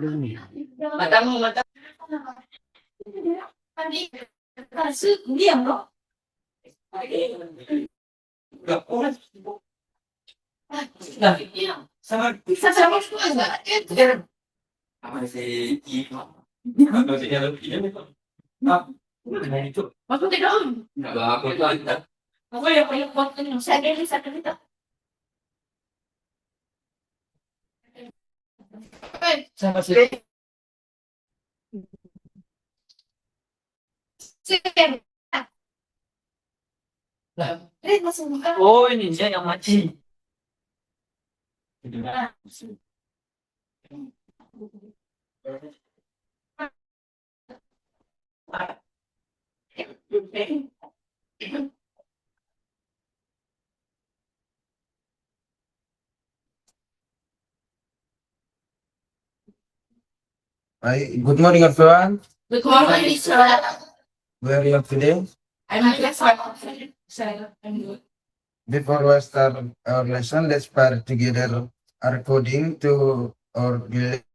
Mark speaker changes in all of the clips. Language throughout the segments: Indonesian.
Speaker 1: Matamu, matamu. Diam loh. Sama sama sama si atau si ini aku tidak nggak aku tuh aku yang punya konten yang saya cerita sama si lah oh ini dia yang mati.
Speaker 2: Hi, good morning, everyone.
Speaker 1: Good morning, sir.
Speaker 2: Where are you today?
Speaker 1: I'm just sir. I'm good.
Speaker 2: Before we start our lesson, let's start together according to our belief.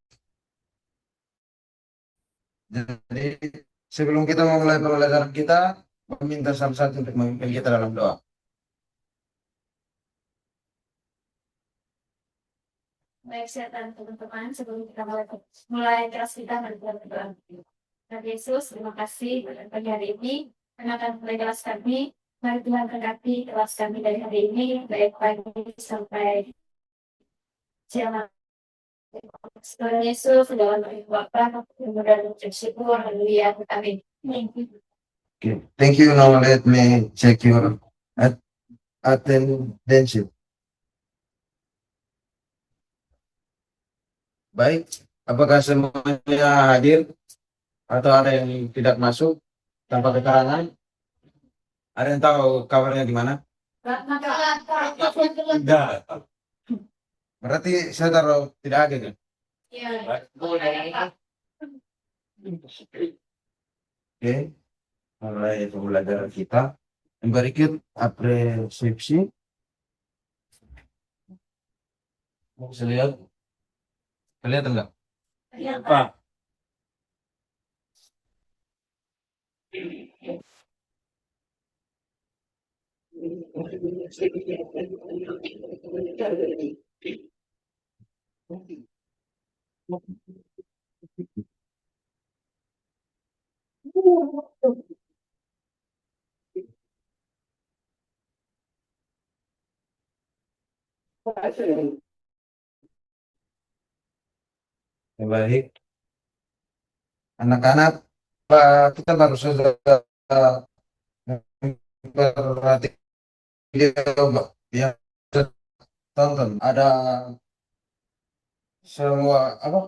Speaker 2: Jadi, sebelum kita memulai pembelajaran kita, meminta satu-satu untuk memimpin kita dalam doa.
Speaker 1: Baik, saya dan teman-teman, sebelum kita mulai kelas kita berdoa. Tuhan Yesus, terima kasih pada pagi hari ini. Karena akan mulai kelas kami. Mari Tuhan berkati kelas kami dari hari ini, baik pagi sampai siang. Tuhan Yesus, dalam nama Bapa, yang mudah bersyukur, haleluya, amin.
Speaker 2: Okay. Thank you. Now let me check your attendance. Baik, apakah semuanya hadir atau ada yang tidak masuk tanpa keterangan? Ada yang tahu kabarnya gimana? Tidak. Berarti saya taruh tidak ada kan?
Speaker 1: Ya.
Speaker 2: Oke, mulai pembelajaran kita. Yang berikut apresiasi. Bisa lihat? Kelihatan enggak? Apa? Yang baik, anak-anak, kita baru saja memperhatikan video yang tonton. Ada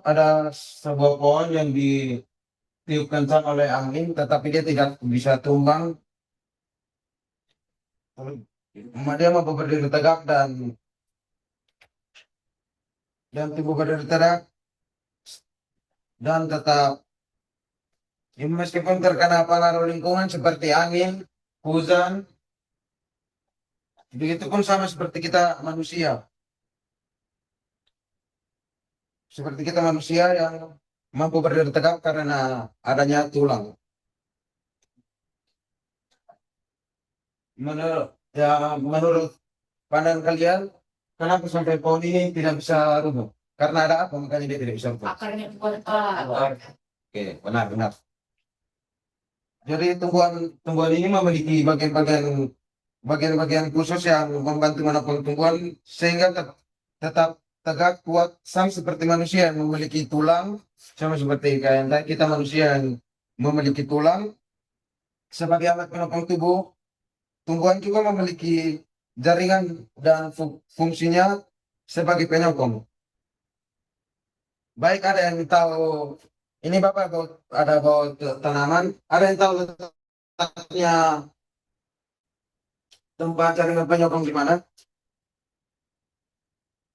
Speaker 2: ada sebuah pohon yang ditiup kencang oleh angin, tetapi dia tidak bisa tumbang. Dia mampu berdiri tegak dan tubuh berdiri tegak dan tetap meskipun terkena pengaruh lingkungan seperti angin, hujan, begitu pun sama seperti kita manusia. Seperti kita manusia yang mampu berdiri tegak karena adanya tulang. Menurut pandangan kalian, kenapa sampai pohon ini tidak bisa tumbuh? Karena ada apa makanya dia tidak bisa tumbuh?
Speaker 1: Akarnya kuat.
Speaker 2: Oke, benar. Jadi tumbuhan ini memiliki bagian-bagian khusus yang membantu menopang tumbuhan sehingga tetap tegak kuat sama seperti manusia yang memiliki tulang, sama seperti kayak kita manusia yang memiliki tulang sebagai alat penopang tubuh. Tumbuhan juga memiliki jaringan dan fungsinya sebagai penyokong. Baik, ada yang tahu ini Bapak ada bawa tanaman, ada yang tahu letaknya tempat jaringan penyokong di mana?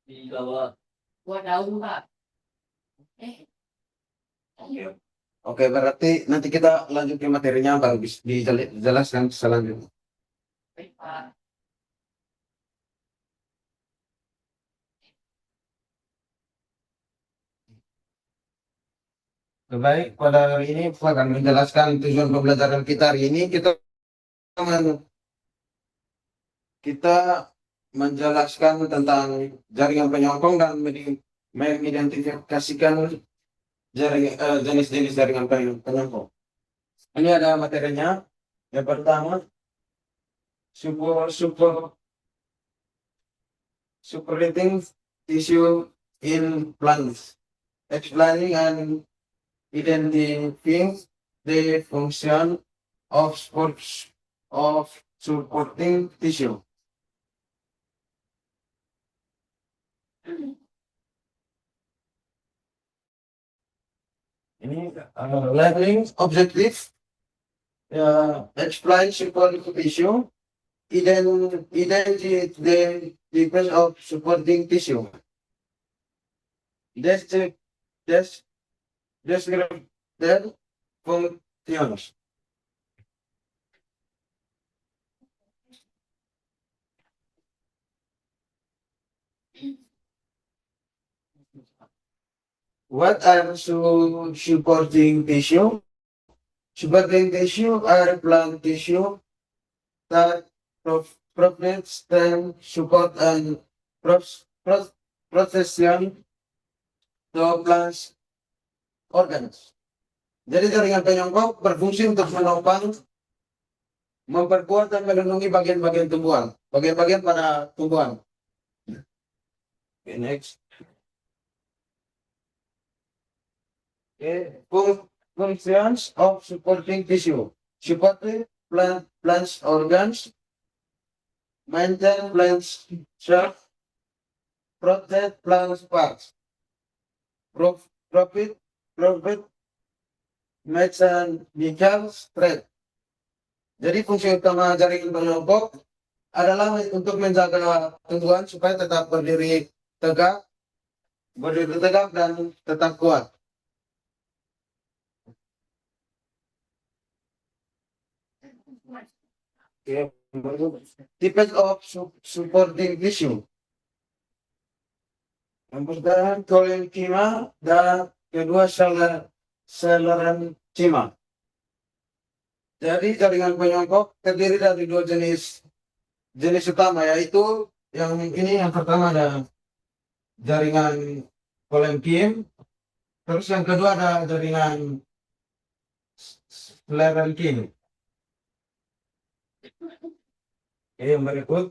Speaker 1: Di bawah. Gua daun, Pak.
Speaker 2: Oke, berarti nanti kita lanjut ke materinya baru dijelaskan selanjutnya.
Speaker 1: Baik, Pak.
Speaker 2: Baik, pada hari ini Pak akan menjelaskan tujuan pembelajaran kita hari ini. Kita menjelaskan tentang jaringan penyokong dan mengidentifikasikan jenis-jenis jaringan penyokong. Ini ada materinya. Yang pertama, super supporting tissue in plants, explaining and identifying the function of supporting tissue. Ini labeling objective, explain supporting tissue, identify the difference of supporting tissue. Describe their functions. What are supporting tissue? Supporting tissue are plant tissue that provide strength, support, and protection to plants organs. Jadi jaringan penyokong berfungsi untuk menopang, memperkuat dan melindungi bagian-bagian tumbuhan, bagian-bagian pada tumbuhan. Okay, next. Okay. Functions of supporting tissue. Supporting plants organs, maintain plants shape, protect plants parts, profit mechanical strength. Jadi fungsi utama jaringan penyokong adalah untuk menjaga tumbuhan supaya tetap berdiri tegak dan tetap kuat. Okay. Types of supporting tissue. Yang pertama kolenkima dan kedua selenchima. Jadi jaringan penyokong terdiri dari dua jenis utama, yaitu yang ini yang pertama ada jaringan kolenkim, terus yang kedua ada jaringan selenchim. Oke, yang berikut.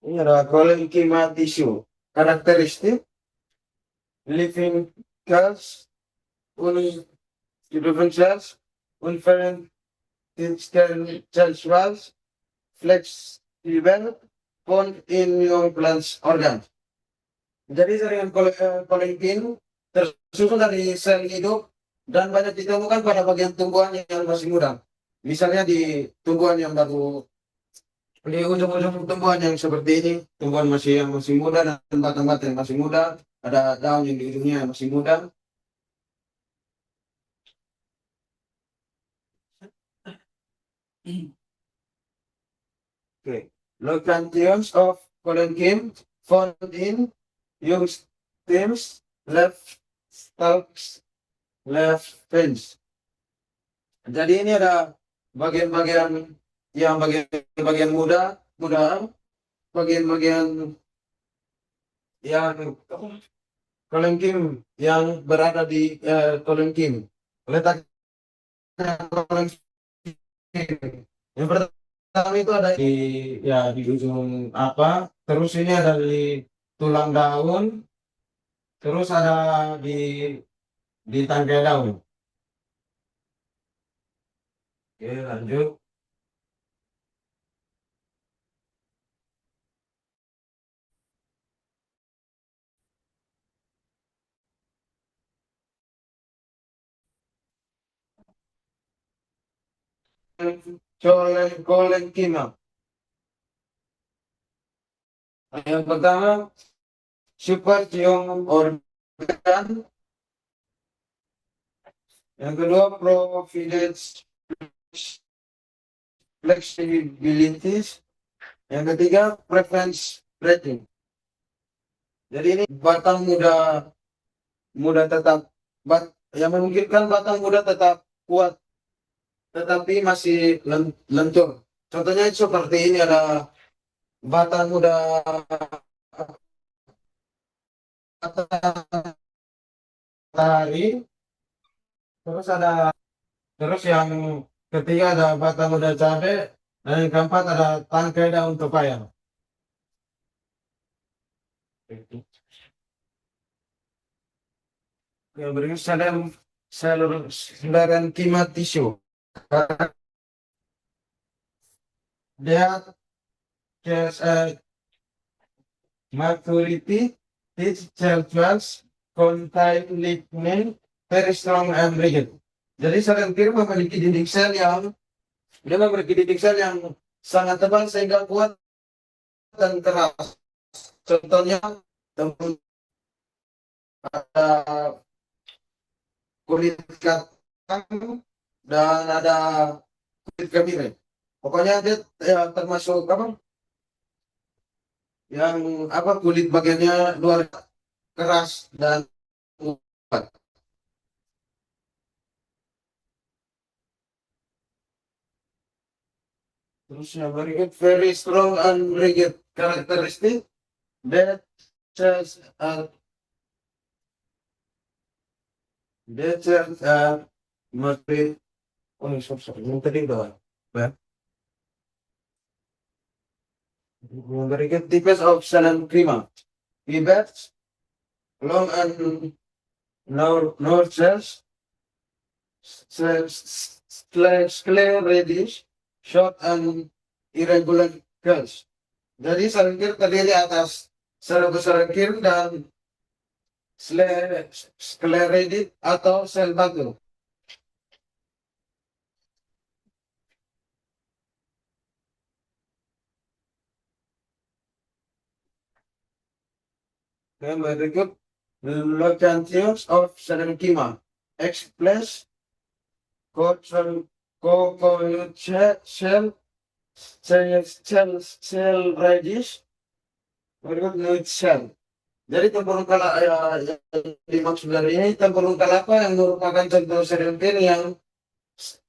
Speaker 2: Ini ada kolenkima tissue. Karakteristik living cells, different cells, unferent cells walls, flexible, found in young plants organs. Jadi jaringan kolenkin tersusun dari sel hidup dan banyak ditemukan pada bagian tumbuhan yang masih muda. Misalnya di tumbuhan yang baru, di ujung-ujung tumbuhan yang seperti ini, tumbuhan yang masih muda dan batang-batang yang masih muda, ada daun yang di ujungnya yang masih muda. Okay. Locantions of kolenkim found in young stems, left stalks, left fins. Jadi ini ada bagian-bagian muda, bagian-bagian yang kolenkim yang berada di kolenkim. Letaknya kolenkim. Yang pertama itu ada di ujung terus ini ada di tulang daun, terus ada di tangkai daun. Oke, lanjut. Kolenkima. Yang pertama, supercium organ. Yang kedua, providence flexibilities. Yang ketiga, preference breeding. Jadi ini batang muda muda tetap yang memungkinkan batang muda tetap kuat tetapi masih lentur. Contohnya seperti ini ada batang muda matahari, terus ada terus yang ketiga ada batang muda cabai, dan yang keempat ada tangkai daun pepaya. Yang berikut saluran kimat tisu. Dia has a maturity, its cell cells contain lignin very strong and rigid. Jadi selentir memiliki dinding sel yang dia memiliki dinding sel yang sangat tebal sehingga kuat dan keras. Contohnya ada kulit kacang dan ada kulit kemiri. Pokoknya dia termasuk apa? Yang apa kulit bagiannya luar keras dan kuat. Terus yang berikut very strong and rigid characteristic that says that says must be oh sorry yang tadi udah ya. Yang berikut types of salon crema. Pibet, long and north cells, clear reddish, short and irregular curls. Jadi selengkir terdiri atas selengkir dan sclerided atau sel batu. Yang berikut locations of Serenkima. Express, coconut shell radish, berikut nut shell. Jadi tempurung kalapa yang dimaksud dari ini tempurung kalapa yang merupakan contoh serengkir yang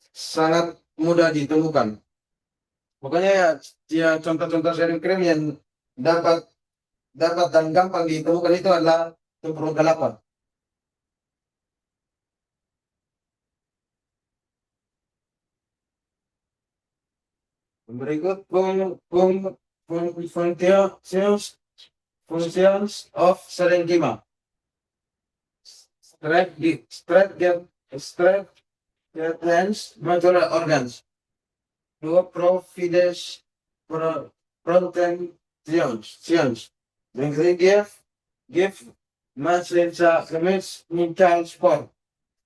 Speaker 2: sangat mudah ditemukan. Pokoknya ya contoh-contoh serengkir yang dapat dapat dan gampang ditemukan itu adalah tempurung kalapa. Berikut functions of Serenkima. Strength glands, motor organs. Dua profides protein tions. Yang ketiga give mental sport.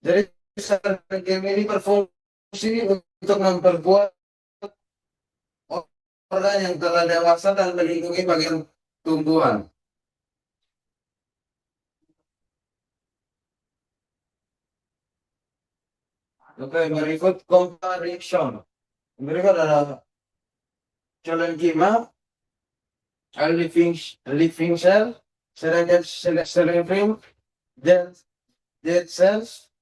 Speaker 2: Jadi Serenkima ini berfungsi untuk memperkuat organ yang telah dewasa dan melindungi bagian tumbuhan. Oke, berikut comparison. Berikut adalah Serenkima, a living cell, sedangkan Serenkrim, dead cells,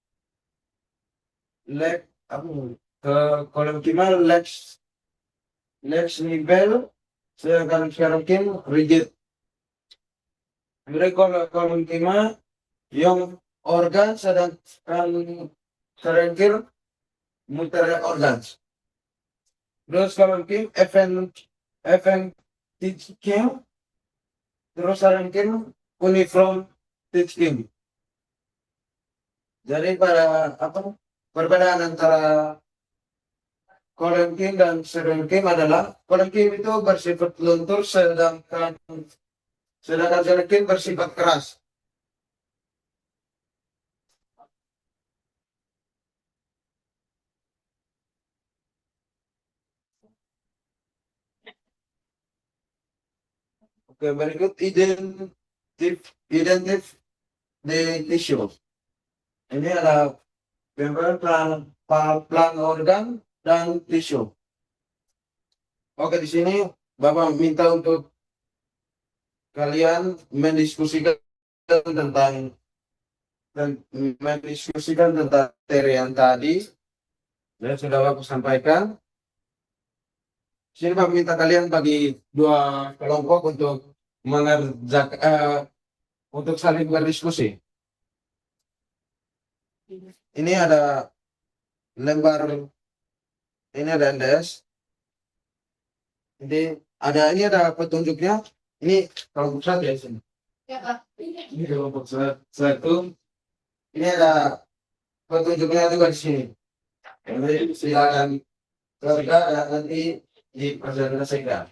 Speaker 2: leg, Columkima, lex nivel, sedangkan Serenkrim rigid. Berikut Columkima, yang organ, sedangkan Serenkrim multi organs. Terus Columkima, FN teaching, terus Serenkrim uniform teaching. Jadi pada apa perbedaan antara Columkima dan Serenkima adalah Columkima itu bersifat luntur sedangkan Serenkima bersifat keras. Oke, berikut identif di tissue. Ini ada plan organ dan tisu. Oke, di sini Bapak minta untuk kalian mendiskusikan tentang mendiskusikan tentang materi yang tadi dan sudah Bapak sampaikan. Sini Bapak minta kalian bagi dua kelompok untuk untuk saling berdiskusi. Ini ada lembar, ini ada NDS. Ini ada petunjuknya. Ini kelompok satu ya sini.
Speaker 1: Ya, Pak.
Speaker 2: Ini kelompok satu. Ini ada petunjuknya juga di sini. Jadi silakan kerja dan nanti dipresentasikan.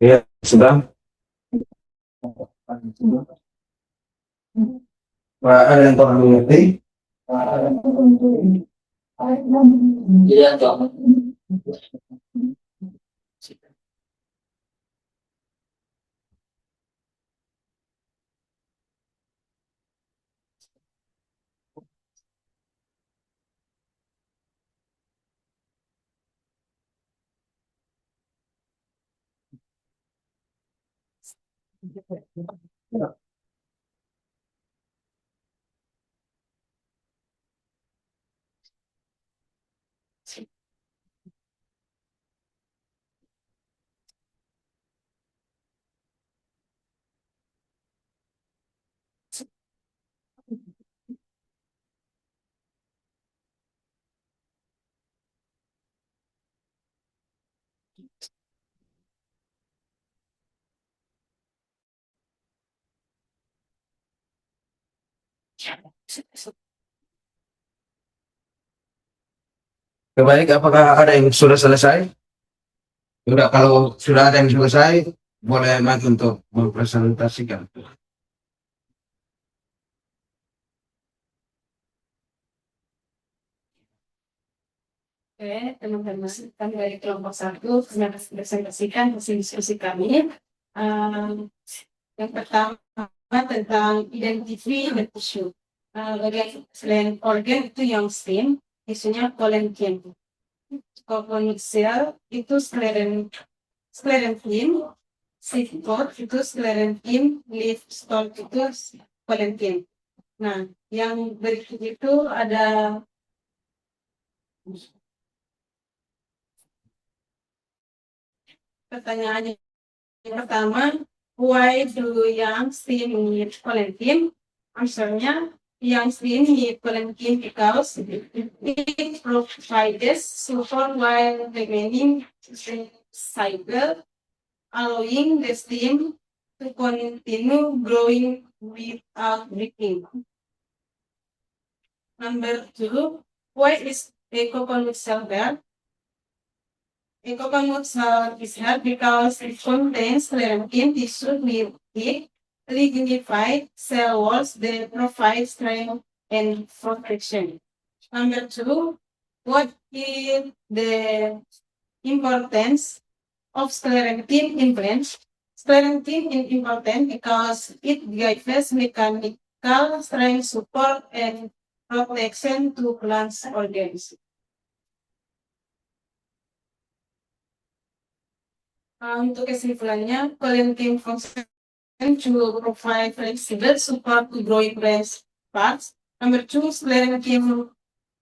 Speaker 2: Ya, sudah. Pak, ada yang kurang mengerti? Iya, Cok. Baik, apakah ada yang sudah selesai? Sudah, kalau sudah ada yang selesai, boleh maju untuk mempresentasikan.
Speaker 1: Oke, teman-teman, kami dari kelompok satu presentasikan hasil diskusi kami. Yang pertama tentang identity dan issue. Bagian selain organ itu yang stem, isunya kolenkin. Kokonixia itu sclerentin, Sifkot itu sclerentin, leaf stall itu kolentin. Nah, yang berikut itu ada pertanyaannya. Yang pertama, why do young still need collagen? Answernya,
Speaker 3: yang seen quarantine because it provides support while remaining cycle, allowing the stem to continue growing without breaking. Number 2, why is a coconut shell bad? A coconut shell is hard because it contains lectin tissue with it lignified cell walls that provide strength and protection. Number 2, what is the importance of sclerentin in plants? Sclerentin is important because it gives mechanical strength support and protection to plants organs. Untuk kesimpulannya, sclerentin function to provide flexible support to growing plants parts. Number 2, sclerentin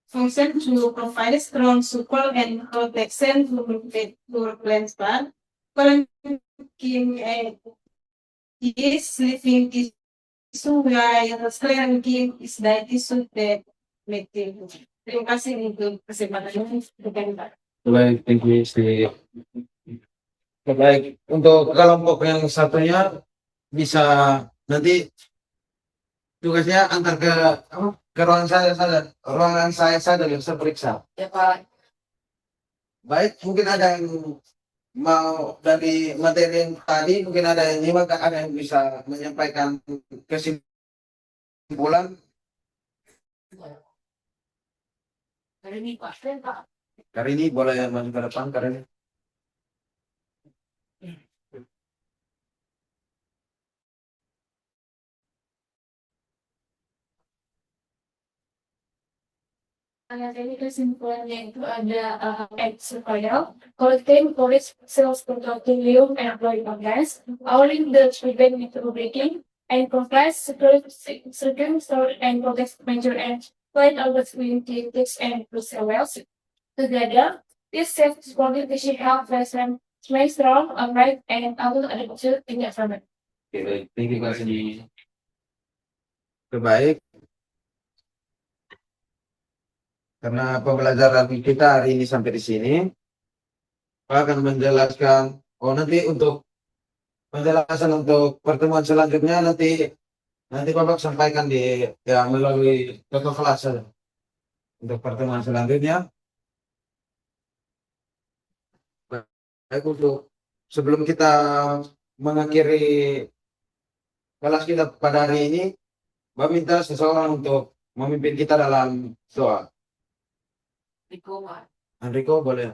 Speaker 3: function to provide strong support and protection to plants part. Sclerentin is living tissue while sclerentin is the tissue that material. Terima kasih untuk kesempatannya.
Speaker 2: Baik, thank you, Isti. Baik, untuk kelompok yang satunya bisa nanti tugasnya antar ke ruangan saya saja bisa periksa.
Speaker 1: Ya Pak.
Speaker 2: Baik, mungkin ada yang mau dari materi yang tadi, mungkin ada yang nyimak, ada yang bisa menyampaikan kesimpulan.
Speaker 1: Hari ini Pak.
Speaker 2: Kali ini boleh maju ke depan, kali ini.
Speaker 1: Ini kesimpulannya itu ada editorial, collecting police sales controlling and employee organize, owning the prevent micro breaking, and provides security storage and protect major and fight over activities and personnel. Together, this safe supporting should help resident remain strong, upright, and able to adapt in the environment.
Speaker 2: Oke, baik. Thank you, Mas Edi. Baik. Karena pembelajaran kita hari ini sampai di sini, Pak akan menjelaskan, nanti untuk penjelasan untuk pertemuan selanjutnya nanti Bapak sampaikan di melalui ketua kelas saja. Untuk pertemuan selanjutnya. Baik, untuk sebelum kita mengakhiri kelas kita pada hari ini, Bapak minta seseorang untuk memimpin kita dalam doa. Enrico boleh.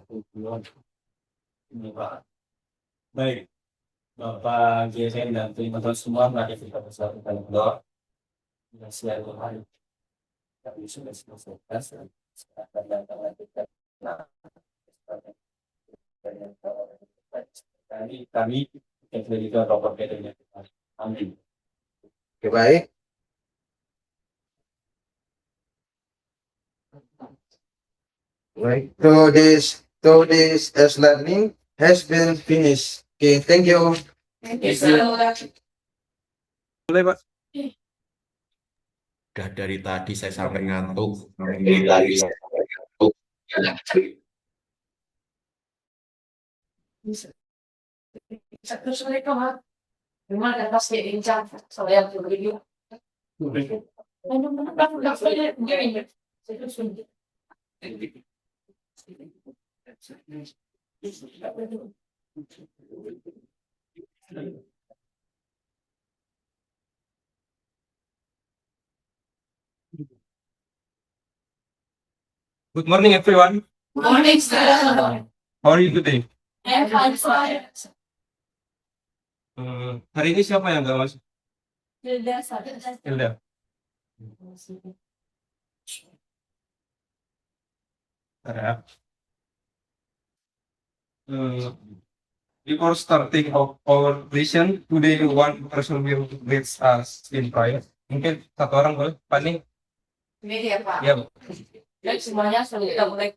Speaker 4: Ini Pak. Baik, Bapak JSN dan teman-teman semua, mari kita bersatu dalam doa. Dan selalu Tuhan, kami sudah selesai. Kami yang sudah juga Bapak bedanya. Amin.
Speaker 2: Oke, baik. Right. Today's learning has been finished. Okay, thank you.
Speaker 1: Thank you so much.
Speaker 2: Boleh, Pak.
Speaker 5: Udah dari tadi saya sampai ngantuk.
Speaker 1: Satu sore kok, gimana pas dia incar, soalnya aku beli. Aduh, udah saya begini.
Speaker 6: Good morning, everyone.
Speaker 1: Morning, sir.
Speaker 6: How are you today?
Speaker 1: I'm fine, sir.
Speaker 6: Hari ini siapa yang nggak masuk?
Speaker 1: Hilda, sir.
Speaker 6: Hilda. Bentar ya. Before starting our lesson, today one person will lead us in prayer. Mungkin satu orang boleh, Pak nih?
Speaker 1: Ini ya, Pak.
Speaker 6: Ya, Bu.
Speaker 1: Dan semuanya sebelum kita mulai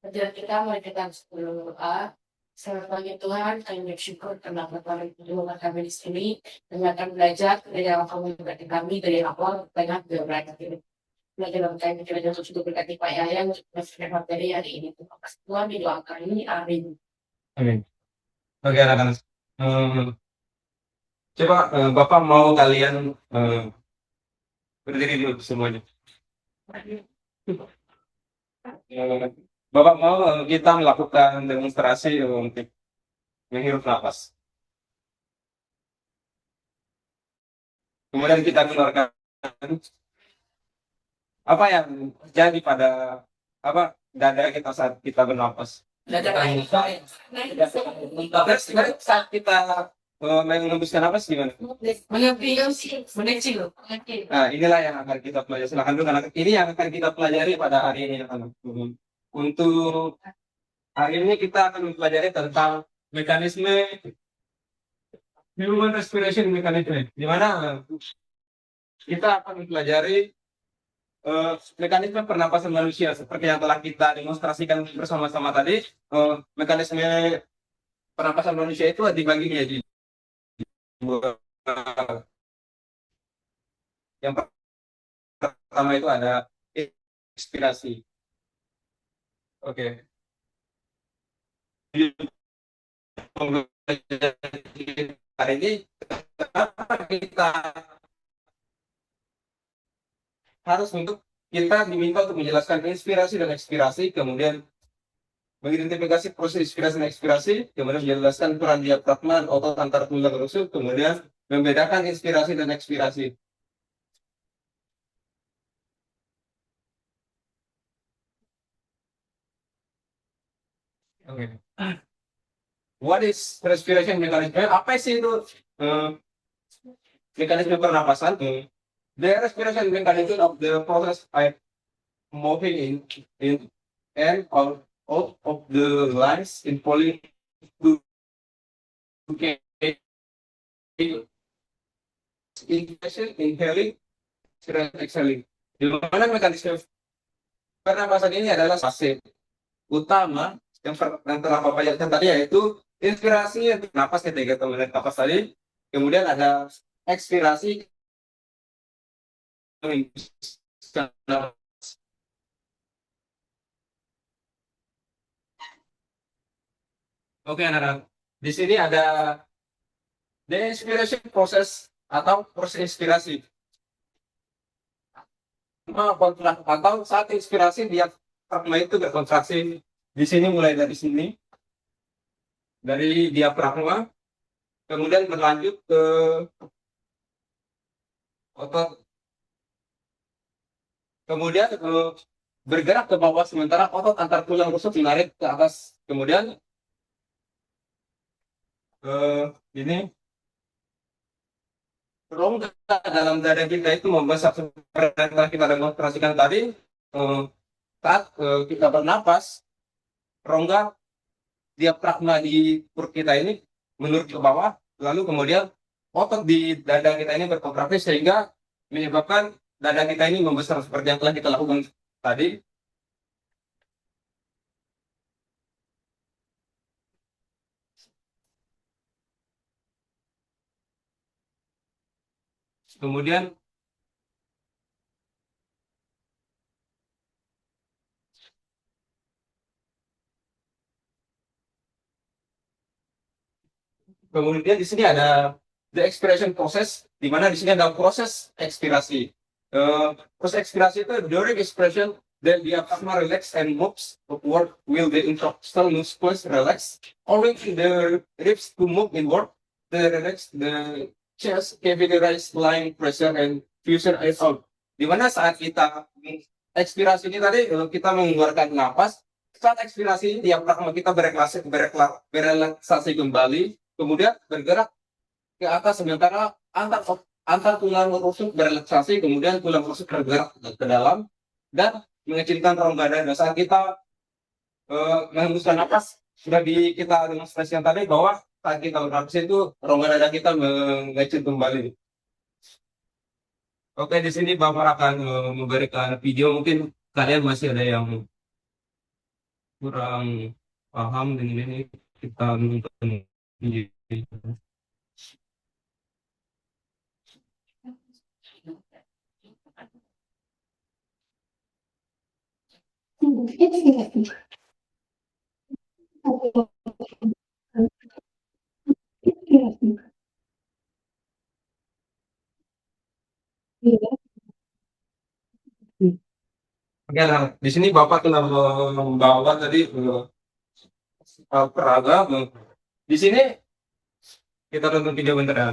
Speaker 1: pelajaran kita, mari kita berdoa.
Speaker 7: Sebagai Tuhan, kami bersyukur karena Bapak Ibu kami di sini dan akan belajar dari awal kamu berkati kami dari awal banyak belajar belajar dalam kami belajar untuk juga berkati Pak Yaya untuk menyampaikan materi hari ini. Terima kasih Tuhan didoakan ini. Amin.
Speaker 6: Amin. Oke anak-anak. Hmm, coba Bapak mau kalian berdiri dulu semuanya. Eh, Bapak mau kita melakukan demonstrasi untuk menghirup nafas. Kemudian kita keluarkan apa yang terjadi pada apa dada kita saat kita bernafas.
Speaker 7: Belajar
Speaker 6: Saat kita mengembuskan nafas gimana?
Speaker 7: mengecil.
Speaker 6: Nah, inilah yang akan kita pelajari. Silakan dulu anak. Ini yang akan kita pelajari pada hari ini anak. Untuk hari ini kita akan mempelajari tentang mekanisme human respiration mechanism, di mana kita akan mempelajari mekanisme pernapasan manusia seperti yang telah kita demonstrasikan bersama-sama tadi. Mekanisme pernapasan manusia itu dibagi menjadi dua. Yang pertama itu ada inspirasi. Oke. Hari ini kita harus kita diminta untuk menjelaskan inspirasi dan ekspirasi, kemudian mengidentifikasi proses inspirasi dan ekspirasi, kemudian menjelaskan peran diafragma dan otot antar tulang rusuk, kemudian membedakan inspirasi dan ekspirasi. Oke. What is respiration mechanism? Apa sih itu mekanisme pernapasan? The respiration mechanism of the process I moving in and out of the lungs in falling to inhaling, exhaling. Di mana mekanisme pernapasan ini adalah fase utama yang telah Bapak jelaskan tadi, yaitu inspirasi untuk napas ketika kita menarik napas tadi, kemudian ada ekspirasi. Oke anak-anak, di sini ada the inspiration process atau proses inspirasi. Atau saat inspirasi dia itu berkontraksi di sini, mulai dari sini, dari diafragma, kemudian berlanjut ke otot, kemudian bergerak ke bawah, sementara otot antar tulang rusuk menarik ke atas. Kemudian ini rongga dalam dada kita itu membesar seperti yang telah kita demonstrasikan tadi. Saat kita bernapas, rongga diafragma di perut kita ini menurun ke bawah, lalu kemudian otot di dada kita ini berkontraksi sehingga menyebabkan dada kita ini membesar seperti yang telah kita lakukan tadi. Kemudian di sini ada the expiration process, di mana di sini ada proses ekspirasi. Proses ekspirasi itu during expiration, then diaphragma relax and moves upward, will the intercostal muscles relax, allowing the ribs to move inward, the relax the chest cavity rise, line pressure and fusion air out. Di mana saat kita ekspirasi ini tadi kita mengeluarkan napas, saat ekspirasi ini diafragma kita berelaksasi kembali, kemudian bergerak ke atas, sementara antar tulang rusuk berelaksasi, kemudian tulang rusuk bergerak ke dalam dan mengecilkan rongga dada. Saat kita menghembuskan napas, sudah kita demonstrasikan tadi bahwa saat kita bernapas itu rongga dada kita mengecil kembali. Oke, di sini Bapak akan memberikan video, mungkin kalian masih ada yang kurang paham dengan ini. kita nonton di Oke, nah, di sini Bapak telah membawa tadi peraga. Di sini kita tonton video bentar ya.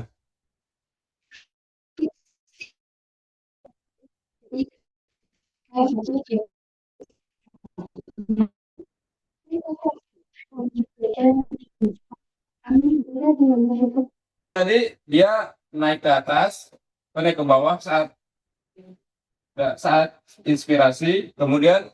Speaker 6: Tadi dia naik ke atas, naik ke bawah saat saat inspirasi, kemudian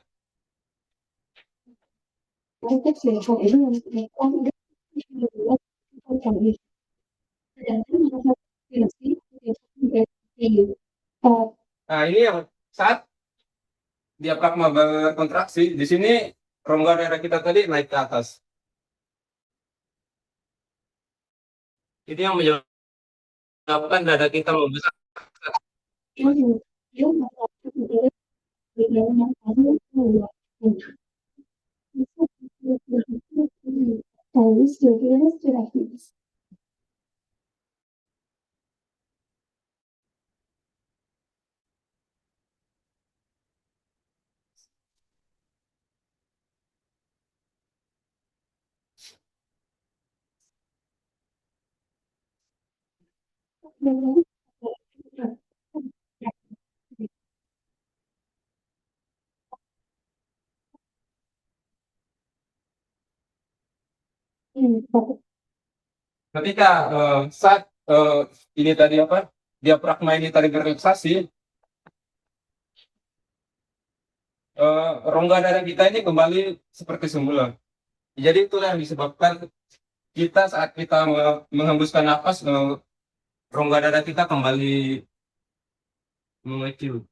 Speaker 6: nah ini yang saat diafragma berkontraksi, di sini rongga dada kita tadi naik ke atas. Itu yang menyebabkan dada kita membesar. Ketika saat ini tadi apa diafragma ini tadi berrelaksasi, rongga dada kita ini kembali seperti semula. Jadi itulah yang disebabkan kita saat kita menghembuskan nafas, rongga dada kita kembali mengecil.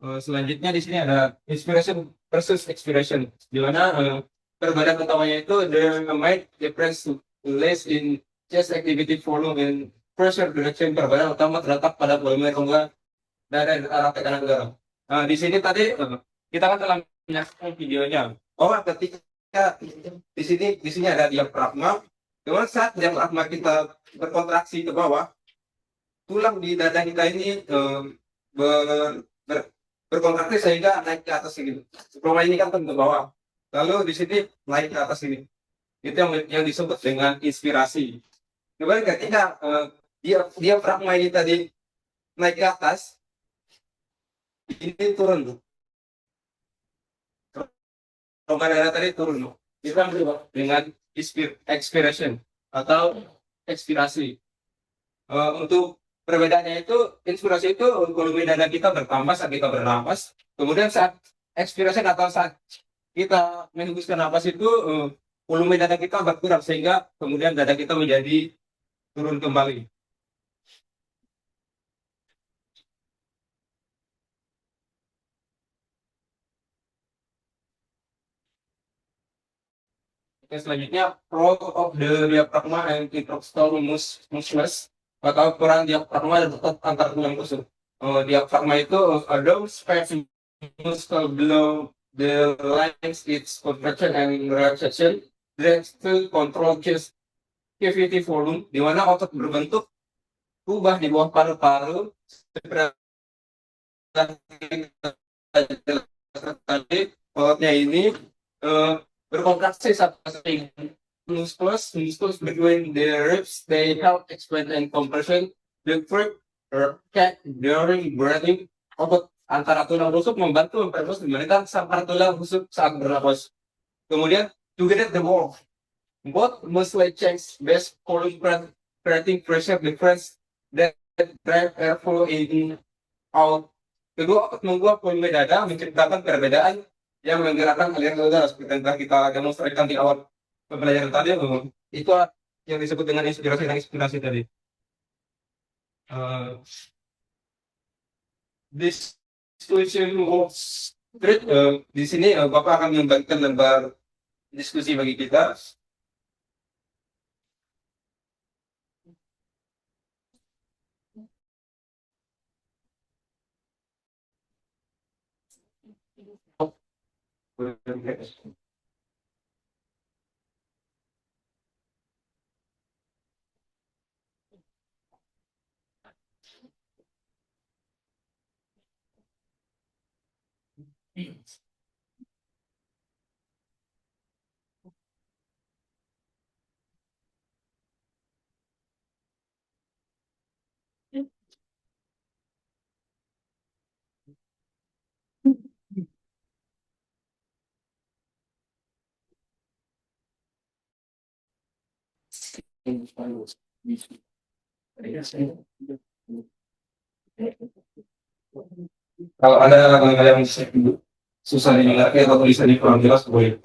Speaker 6: Selanjutnya di sini ada inspiration versus expiration, di mana perbedaan utamanya itu the might difference less in chest activity volume and pressure direction. Perbedaan utama terletak pada volume rongga dada dan arah tekanan udara. Nah, di sini tadi kita kan telah menyaksikan videonya. Oh, ketika di sini ada diafragma, kemudian saat diafragma kita berkontraksi ke bawah, tulang di dada kita ini berkontraksi sehingga naik ke atas ini. Rongga ini kan ke bawah, lalu di sini naik ke atas ini. Itu yang disebut dengan inspirasi. Kemudian ketika diafragma ini tadi naik ke atas, ini turun tuh. Rongga dada tadi turun tuh. Itu yang disebut dengan expiration atau ekspirasi. Untuk perbedaannya itu, inspirasi itu volume dada kita bertambah saat kita bernapas. Kemudian saat expiration atau saat kita menghembuskan napas itu, volume dada kita berkurang sehingga kemudian dada kita menjadi turun kembali. Oke, selanjutnya role of the diaphragma and intercostal muscles atau peran diafragma dan otot antar tulang rusuk. Diafragma itu ada space muscle below the lines its contraction and relaxation directs to control chest cavity volume, di mana otot berbentuk kubah di bawah paru-paru seperti tadi. Ototnya ini berkontraksi saat muscles between the ribs, they help expand and compression the fruit cat during breathing. Otot antara tulang rusuk membantu memperluas memberikan samar tulang rusuk saat bernapas. Kemudian to get the wall, both muscle change best volume creating pressure difference that drive airflow in out. Kedua, otot membuat volume dada menciptakan perbedaan yang menggerakkan aliran udara seperti yang telah kita demonstrasikan di awal pembelajaran tadi. Itu yang disebut dengan inspirasi dan inspirasi tadi. This Discussion rules. Terus di sini Bapak akan membagikan lembar diskusi bagi kita. Kalau ada hal yang susah dimengerti atau tulisannya kurang jelas, boleh.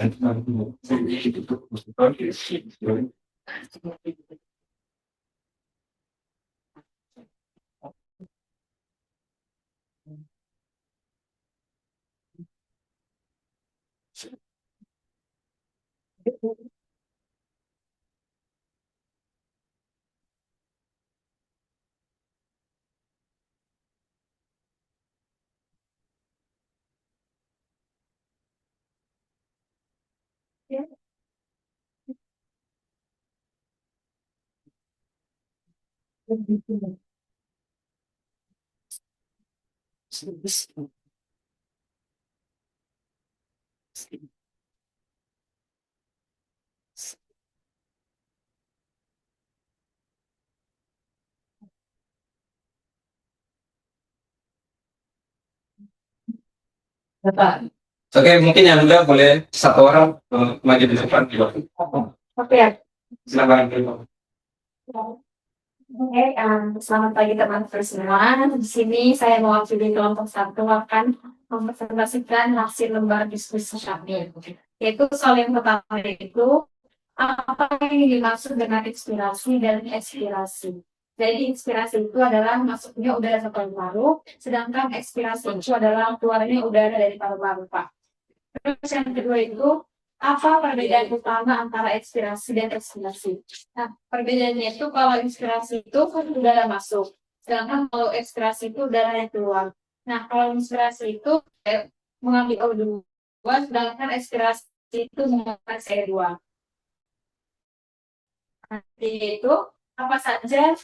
Speaker 6: Oke, mungkin yang udah boleh satu orang maju di depan.
Speaker 1: Oke ya.
Speaker 6: Silakan.
Speaker 1: Oke, selamat pagi teman-teman semua. Di sini saya mewakili kelompok satu akan mempresentasikan hasil lembar diskusi kami. Yaitu soal yang pertama itu apa yang dimaksud dengan inspirasi dan ekspirasi. Jadi inspirasi itu adalah masuknya udara ke paru-paru, sedangkan ekspirasi itu adalah keluarnya udara dari paru-paru, Pak. Terus yang kedua itu apa perbedaan utama antara inspirasi dan ekspirasi? Nah, perbedaannya itu kalau inspirasi itu kan udara masuk, sedangkan kalau ekspirasi itu udara yang keluar. Nah, kalau inspirasi itu mengambil O2, sedangkan ekspirasi itu mengeluarkan CO2. Yaitu apa saja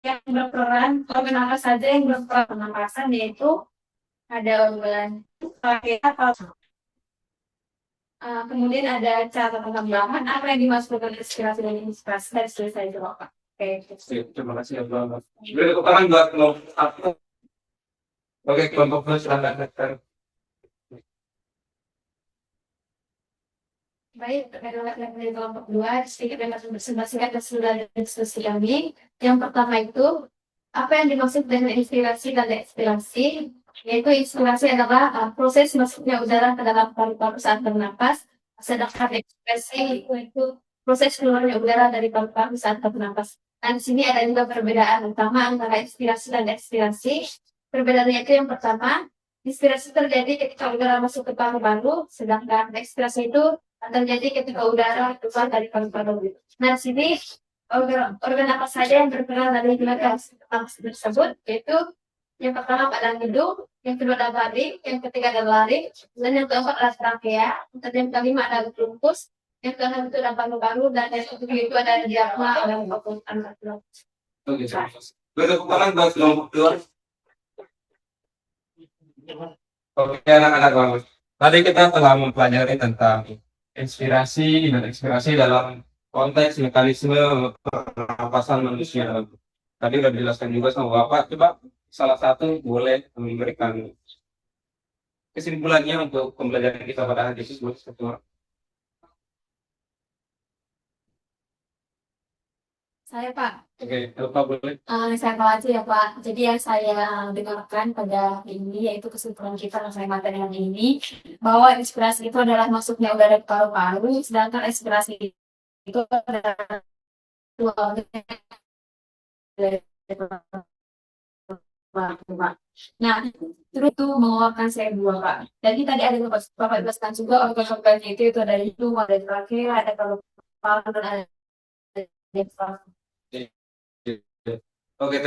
Speaker 1: yang berperan, organ apa saja yang berperan pernapasan, yaitu ada organ atau kemudian ada catatan tambahan apa yang dimaksud dengan inspirasi dan inspirasi dari selesai jawab, Pak. Oke.
Speaker 6: Terima kasih ya, Bapak. Beri tepuk tangan buat kelompok satu. Oke, kelompok dua silakan.
Speaker 1: Baik, dari kelompok dua, sedikit dan singkat dan sudah diskusi kami. Yang pertama itu, apa yang dimaksud dengan inspirasi dan ekspirasi? Yaitu inspirasi adalah proses masuknya udara ke dalam paru-paru saat bernapas, sedangkan ekspresi itu proses keluarnya udara dari paru-paru saat bernapas. Dan di sini ada juga perbedaan utama antara inspirasi dan ekspirasi. Perbedaannya itu yang pertama, inspirasi terjadi ketika udara masuk ke paru-paru, sedangkan ekspirasi itu terjadi ketika udara keluar dari paru-paru. Nah, di sini organ apa saja yang berperan dari gerakan tersebut, yaitu yang pertama pada hidung, yang kedua adalah badik, yang ketiga adalah laring, dan yang keempat adalah trakea, dan yang kelima adalah bronkus, yang keenam itu adalah paru-paru, dan yang ketujuh itu adalah diafragma atau pembekuan paru.
Speaker 6: Oke, tepuk tangan buat kelompok dua. Oke, anak-anak, tadi kita telah mempelajari tentang inspirasi dan ekspirasi dalam konteks mekanisme pernapasan manusia. Tadi sudah dijelaskan juga sama Bapak. Coba salah satu boleh memberikan kesimpulannya untuk pembelajaran kita pada hari ini.
Speaker 1: Saya, Pak.
Speaker 6: Oke, Bapak boleh.
Speaker 1: Saya tahu aja ya Pak. Jadi yang saya dengarkan pada ini yaitu kesimpulan kita selesai materi yang ini bahwa inspirasi itu adalah masuknya udara ke paru-paru, sedangkan ekspirasi itu adalah keluarnya dari Pak. Nah, terus tuh mengeluarkan CO2 Pak. Jadi tadi ada Bapak jelaskan juga organ-organnya itu ada hidung, ada trakea, ada paru-paru, dan ada diafragma.
Speaker 6: Oke,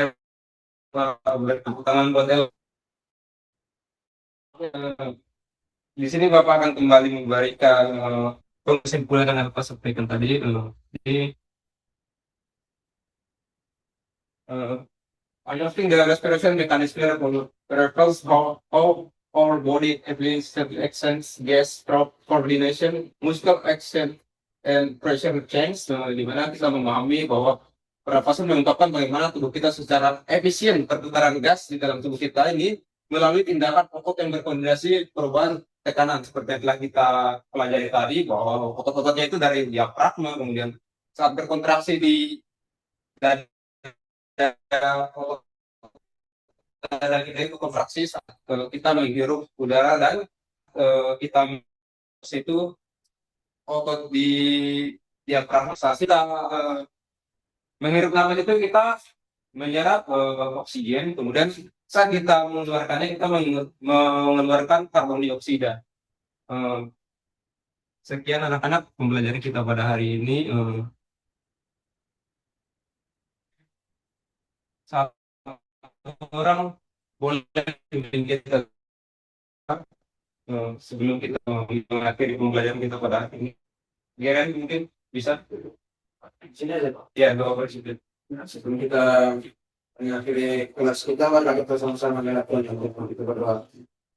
Speaker 6: tepuk tangan buat El. Eh, Di sini Bapak akan kembali memberikan kesimpulan yang Bapak sampaikan tadi. Jadi, uh, I think the respiration mechanism refers how our body ability accents, gas drop, coordination, muscle action, and pressure change. Di mana kita memahami bahwa pernapasan mengungkapkan bagaimana tubuh kita secara efisien pertukaran gas di dalam tubuh kita ini melalui tindakan otot yang berkoordinasi perubahan tekanan seperti yang telah kita pelajari tadi bahwa otot-ototnya itu dari diafragma kemudian saat berkontraksi di dada dada kita itu kontraksi saat kita menghirup udara dan kita itu otot di diafragma saat kita menghirup nafas itu kita menyerap oksigen kemudian saat kita mengeluarkannya kita mengeluarkan karbon dioksida. Sekian anak-anak pembelajaran kita pada hari ini. Satu orang boleh pimpin kita sebelum kita mengakhiri pembelajaran kita pada hari ini. Geren mungkin bisa. Sini aja Pak. Ya, Bapak Presiden.
Speaker 2: Sebelum kita mengakhiri kelas kita, mari kita sama-sama melakukan yang kita berdoa.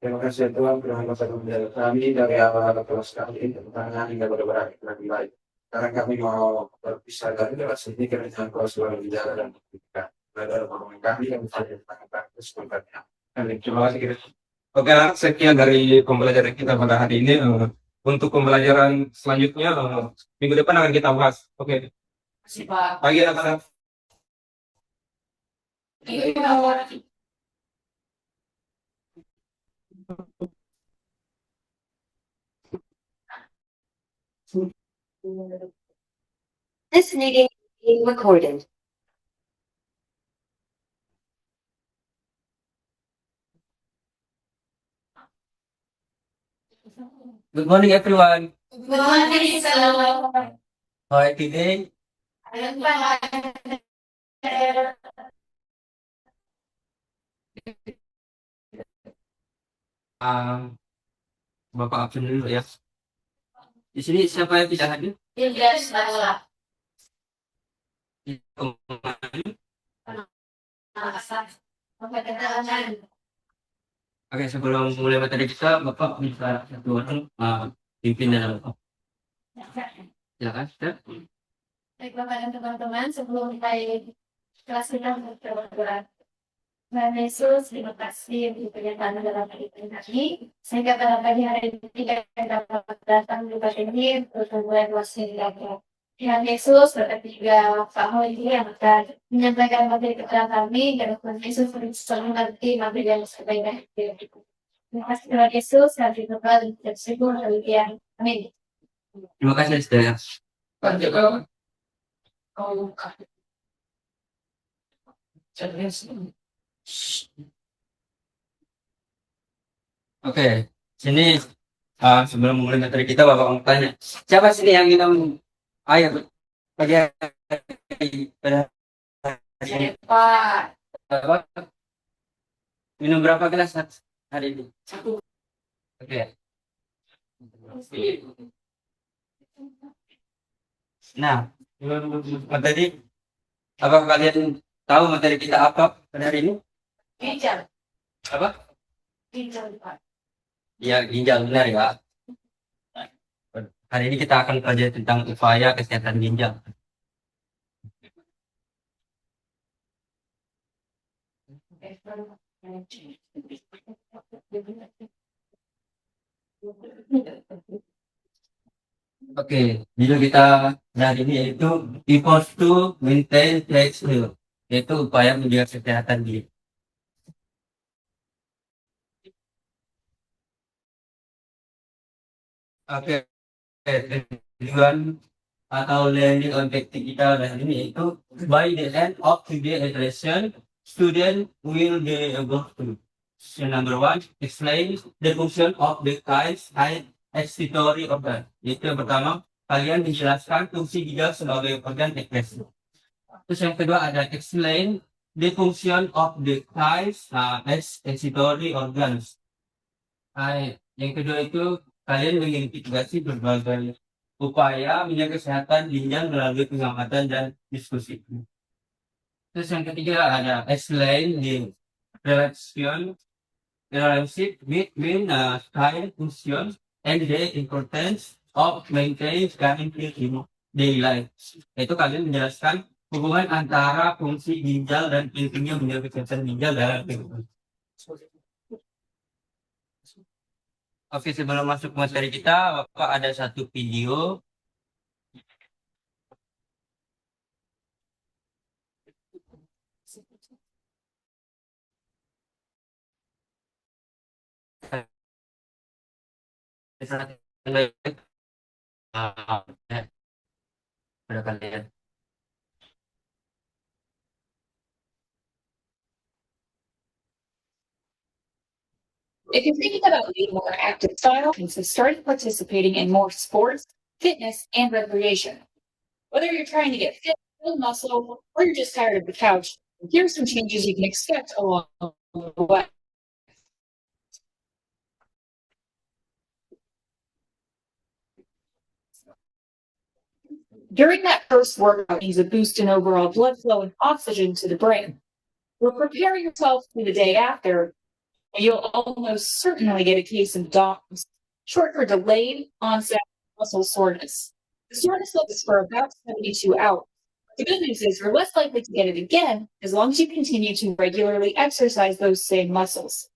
Speaker 2: Terima kasih Tuhan, terima kasih kepada kami dari awal kelas kami tangan hingga pada berakhir lebih baik. Karena kami mau berpisah dari kelas ini karena Kau selalu bicara dan kita belajar ngomongin kami yang bisa ditanyakan kesempatnya.
Speaker 6: Terima kasih. Oke, anak, sekian dari pembelajaran kita pada hari ini. Untuk pembelajaran selanjutnya minggu depan akan kita bahas. Oke.
Speaker 7: Kasih Pak.
Speaker 6: Pagi anak-anak.
Speaker 7: Iya.
Speaker 8: This meeting is being recorded.
Speaker 4: Good morning, everyone.
Speaker 1: Good morning, sir.
Speaker 4: How are you today?
Speaker 1: I'm fine.
Speaker 4: Bapak absen dulu ya. Di sini siapa yang tidak hadir?
Speaker 1: Tidak salah.
Speaker 4: Oke, sebelum mulai materi kita, Bapak bisa satu orang pimpin dalam silakan.
Speaker 1: Baik Bapak dan teman-teman, sebelum mulai kelas kita berdoa. Tuhan Yesus, terima kasih untuk pernyataan dalam hidup kami. Sehingga pada pagi hari ini kita dapat datang di tempat ini untuk memulai kelas kita. Tuhan Yesus berkati juga Pak Holi yang akan menyampaikan materi kepada kami dan Tuhan Yesus selalu mengerti materi yang sebaiknya. Terima kasih Tuhan Yesus, kami berdoa dan bersyukur demikian. Amin.
Speaker 4: Terima kasih, saudara.
Speaker 6: Pak Joko.
Speaker 4: Oke, sini sebelum mulai materi kita, Bapak mau tanya, siapa sini yang minum air pagi hari pada hari ini?
Speaker 7: Pak.
Speaker 4: Bapak minum berapa gelas hari ini?
Speaker 7: Satu.
Speaker 4: Oke. Nah, materi apa kalian tahu materi kita apa pada hari ini?
Speaker 7: Ginjal.
Speaker 4: Apa?
Speaker 7: Ginjal Pak.
Speaker 4: Ya, ginjal, benar ya. Hari ini kita akan pelajari tentang upaya kesehatan ginjal. Oke, judul kita hari ini yaitu efforts to maintain health, yaitu upaya menjaga kesehatan diri. Oke, tujuan atau learning objective kita hari ini yaitu by the end of today's lesson
Speaker 6: student will be able to. So number one, explain the function of the eyes and excretory organ. Itu yang pertama, kalian menjelaskan fungsi ginjal sebagai organ ekskresi. Terus yang kedua ada explain the function of the eyes as excretory organs. Yang kedua itu kalian mengidentifikasi berbagai upaya menjaga kesehatan ginjal melalui pengamatan dan diskusi. Terus yang ketiga ada explain the relationship between eye function and the importance of maintaining scanning in daily life. Itu kalian menjelaskan hubungan antara fungsi ginjal dan pentingnya menjaga kesehatan ginjal dalam kehidupan. Oke, sebelum masuk materi kita, Bapak ada satu video. Ada kalian.
Speaker 8: If you're thinking about leading a more active style, so start participating in more sports, fitness, and recreation. Whether you're trying to get fit, build muscle, or you're just tired of the couch, here's some changes you can expect along the way. During that first workout needs a boost in overall blood flow and oxygen to the brain. You'll prepare yourself for the day after, and you'll almost certainly get a case of DOMS, short for delayed onset muscle soreness. The soreness lasts for about 72 hours. The good news is you're less likely to get it again as long as you continue to regularly exercise those same muscles.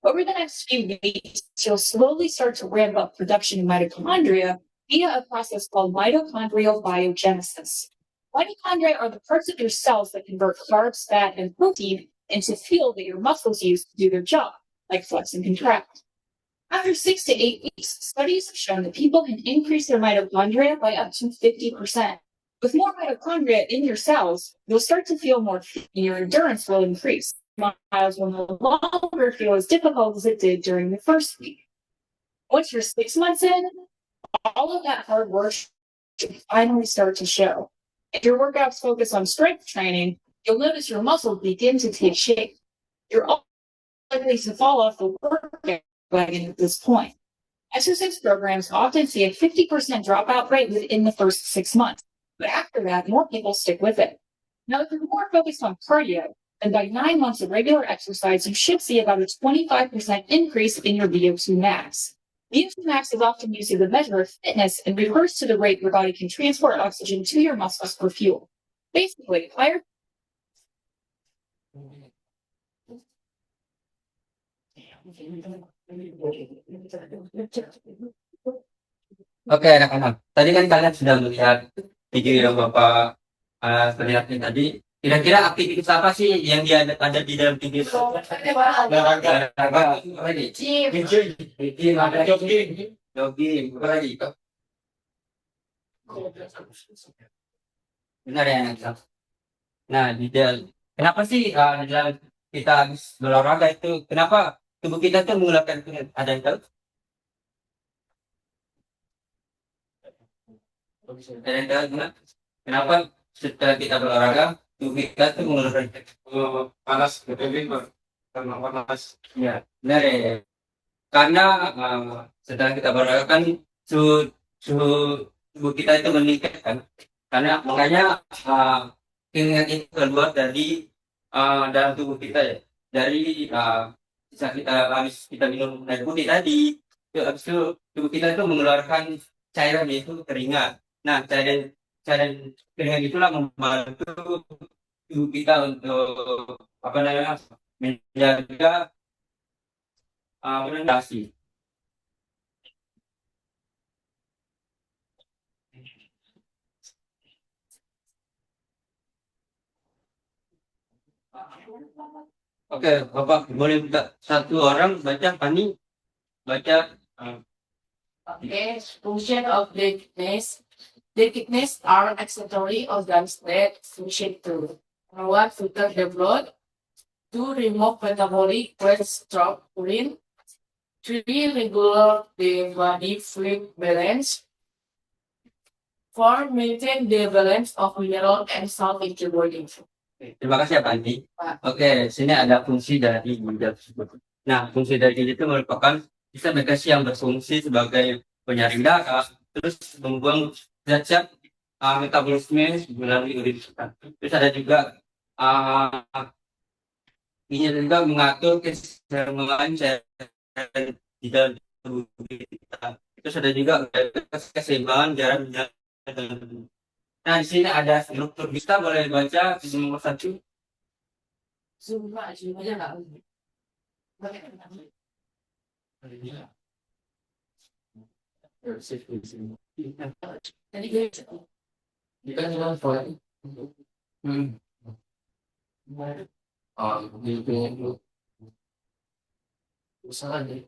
Speaker 8: Over the next few weeks, you'll slowly start to ramp up production of mitochondria via a process called mitochondrial biogenesis. Mitochondria are the parts of your cells that convert carbs, fat, and protein into fuel that your muscles use to do their job, like flex and contract. After 6 to 8 weeks, studies have shown that people can increase their mitochondria by up to 50%. With more mitochondria in your cells, you'll start to feel more fit and your endurance will increase. Miles will no longer feel as difficult as it did during the first week. Once you're 6 months in, all of that hard work should finally start to show. If your workouts focus on strength training, you'll notice your muscles begin to take shape. You're all likely to fall off the workout wagon at this point. Exercise programs often see a 50% dropout rate within the first 6 months, but after that, more people stick with it. Now, if you're more focused on cardio, then by 9 months of regular exercise, you should see about a 25% increase in your VO2 max. VO2 max is often used as a measure of fitness and refers to the rate your body can transport oxygen to your muscles for fuel. Basically, higher.
Speaker 6: Oke, anak-anak. Tadi kan kalian sudah melihat video yang Bapak perlihatkan tadi. Kira-kira aktivitas apa sih yang ada di dalam video itu? Olahraga. Apa lagi? Gym, ada jogging, apa lagi? Benar ya, anak-anak. Nah, kenapa sih di dalam kita habis berolahraga itu, kenapa tubuh kita tuh mengeluarkan keringat? Ada yang tahu? Ada yang tahu gimana? Kenapa setelah kita berolahraga tubuh kita tuh mengeluarkan
Speaker 2: Panas, karena panas.
Speaker 6: ya, benar ya. Karena setelah kita berolahraga kan suhu tubuh kita itu meningkat kan. Karena makanya keringat itu keluar dari dalam tubuh kita ya. Dari saat kita minum air putih tadi, habis itu tubuh kita itu mengeluarkan cairan yaitu keringat. Nah, cairan keringat itulah membantu tubuh kita untuk menjaga fermentasi. Oke, Bapak boleh minta satu orang baca, Pani baca.
Speaker 7: Okay, function of the kidneys. The kidneys are excretory organs that function to one, filter the blood, 2. Remove metabolic waste from urine. 3. Regulate the body fluid balance. 4. Maintain the balance of mineral and salt in the body.
Speaker 6: Terima kasih ya Pak Andi. Oke, sini ada fungsi dari ginjal tersebut. Nah, fungsi dari ginjal itu merupakan sistem deteksi yang berfungsi sebagai penyaring darah, terus membuang zat-zat metabolisme melalui urin kita. Terus ada juga uh, ginjal juga mengatur keseimbangan cairan di dalam tubuh kita. Terus ada juga keseimbangan jarak ginjal. Nah, di sini ada struktur. Kita boleh baca nomor 1.
Speaker 7: Zoom aja nggak? Jadi guys, kita cuma follow. Gitu. Usaha deh.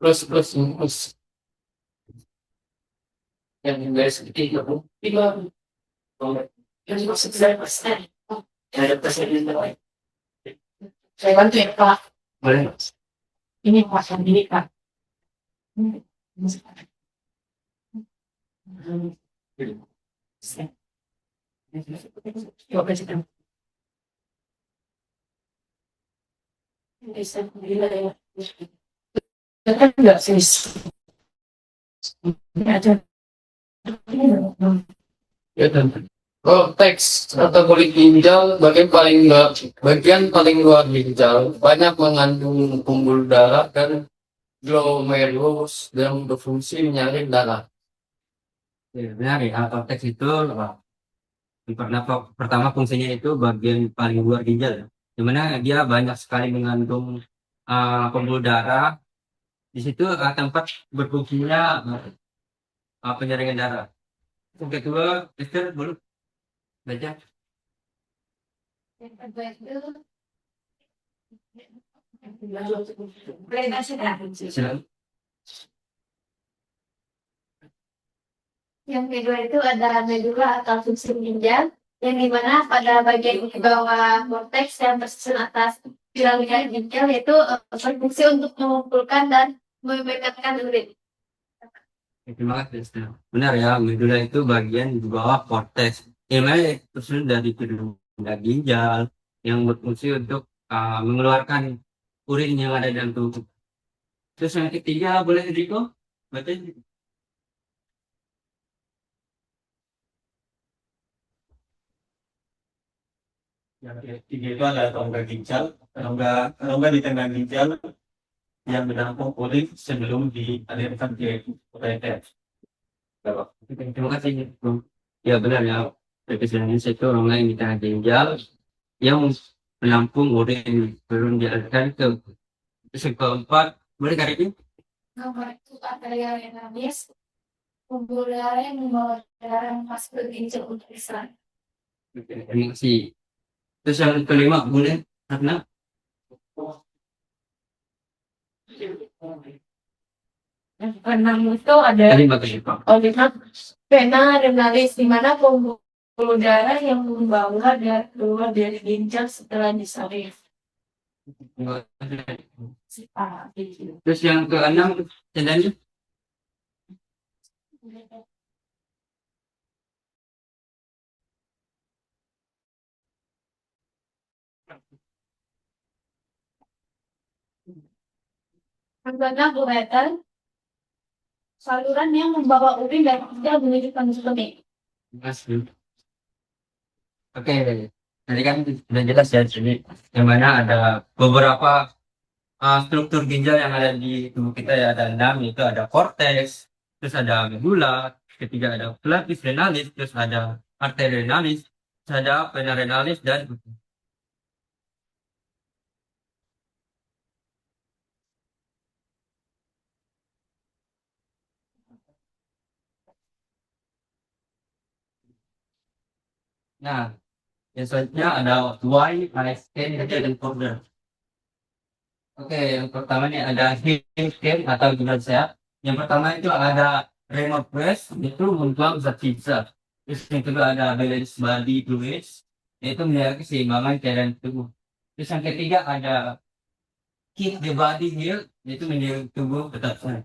Speaker 7: Terus yang guys seperti itu tiga yang maksud saya persen ada persen saya bantu ya Pak, boleh ini Pak yang ini Pak. Coba kita bisa gila ya. Kan enggak sih. Ini aja. Ya kan. Konteks atau kulit ginjal bagian paling luar ginjal banyak mengandung pembuluh darah dan glomerulus yang berfungsi menyaring darah.
Speaker 6: Ya, benar ya, konteks itu pertama fungsinya itu bagian paling luar ginjal, dimana dia banyak sekali mengandung pembuluh darah. Di situ tempat berfungsinya penyaringan darah. Yang kedua, Esther boleh baca.
Speaker 1: Yang kedua itu drainase darah.
Speaker 6: Silakan.
Speaker 1: Yang kedua itu ada medula atau fungsi ginjal, yang dimana pada bagian di bawah korteks yang tersusun atas piramida ginjal itu berfungsi untuk mengumpulkan dan membebaskan urin.
Speaker 6: Terima kasih, Esther. Benar ya, medula itu bagian di bawah korteks. Yang tersusun dari piramida ginjal yang berfungsi untuk mengeluarkan urin yang ada dalam tubuh. Terus yang ketiga, boleh Enrico baca?
Speaker 4: Yang ketiga itu ada rongga ginjal, rongga di tengah ginjal yang menampung urin sebelum dialirkan ke ureter.
Speaker 6: Terima kasih. Ya benar ya. Indonesia itu rongga yang di tengah ginjal yang menampung urin sebelum dialirkan ke keempat. Boleh Kak Ricky?
Speaker 1: Nomor itu arterial renalis, pembuluh darah yang membawa darah masuk ke ginjal untuk diserap.
Speaker 6: Terima kasih. Terus yang kelima boleh karena
Speaker 1: Yang keenam itu ada
Speaker 6: kelima kelima.
Speaker 1: vena renalis, di mana pembuluh darah yang membawa darah keluar dari ginjal setelah disalib.
Speaker 6: Terus yang keenam tandanya
Speaker 1: Yang keenam ureter, saluran yang membawa urin dari ginjal menuju ke kemih.
Speaker 6: masih. Oke, tadi kan sudah jelas ya di sini, yang mana ada beberapa struktur ginjal yang ada di tubuh kita ya, ada 6, itu ada korteks, terus ada medula, ketiga ada pelapis renalis, terus ada arteri renalis, terus ada vena renalis dan nah yang selanjutnya ada why I stand dan order.
Speaker 4: Oke, yang pertama ini ada Him atau gimana sehat. Yang pertama itu ada Remote Press, itu membuang zat sisa. Terus yang kedua ada Balance Body Fluids, yaitu menjaga keseimbangan cairan tubuh. Terus yang ketiga ada Keep the Body Heal, yaitu menjaga tubuh tetap sehat.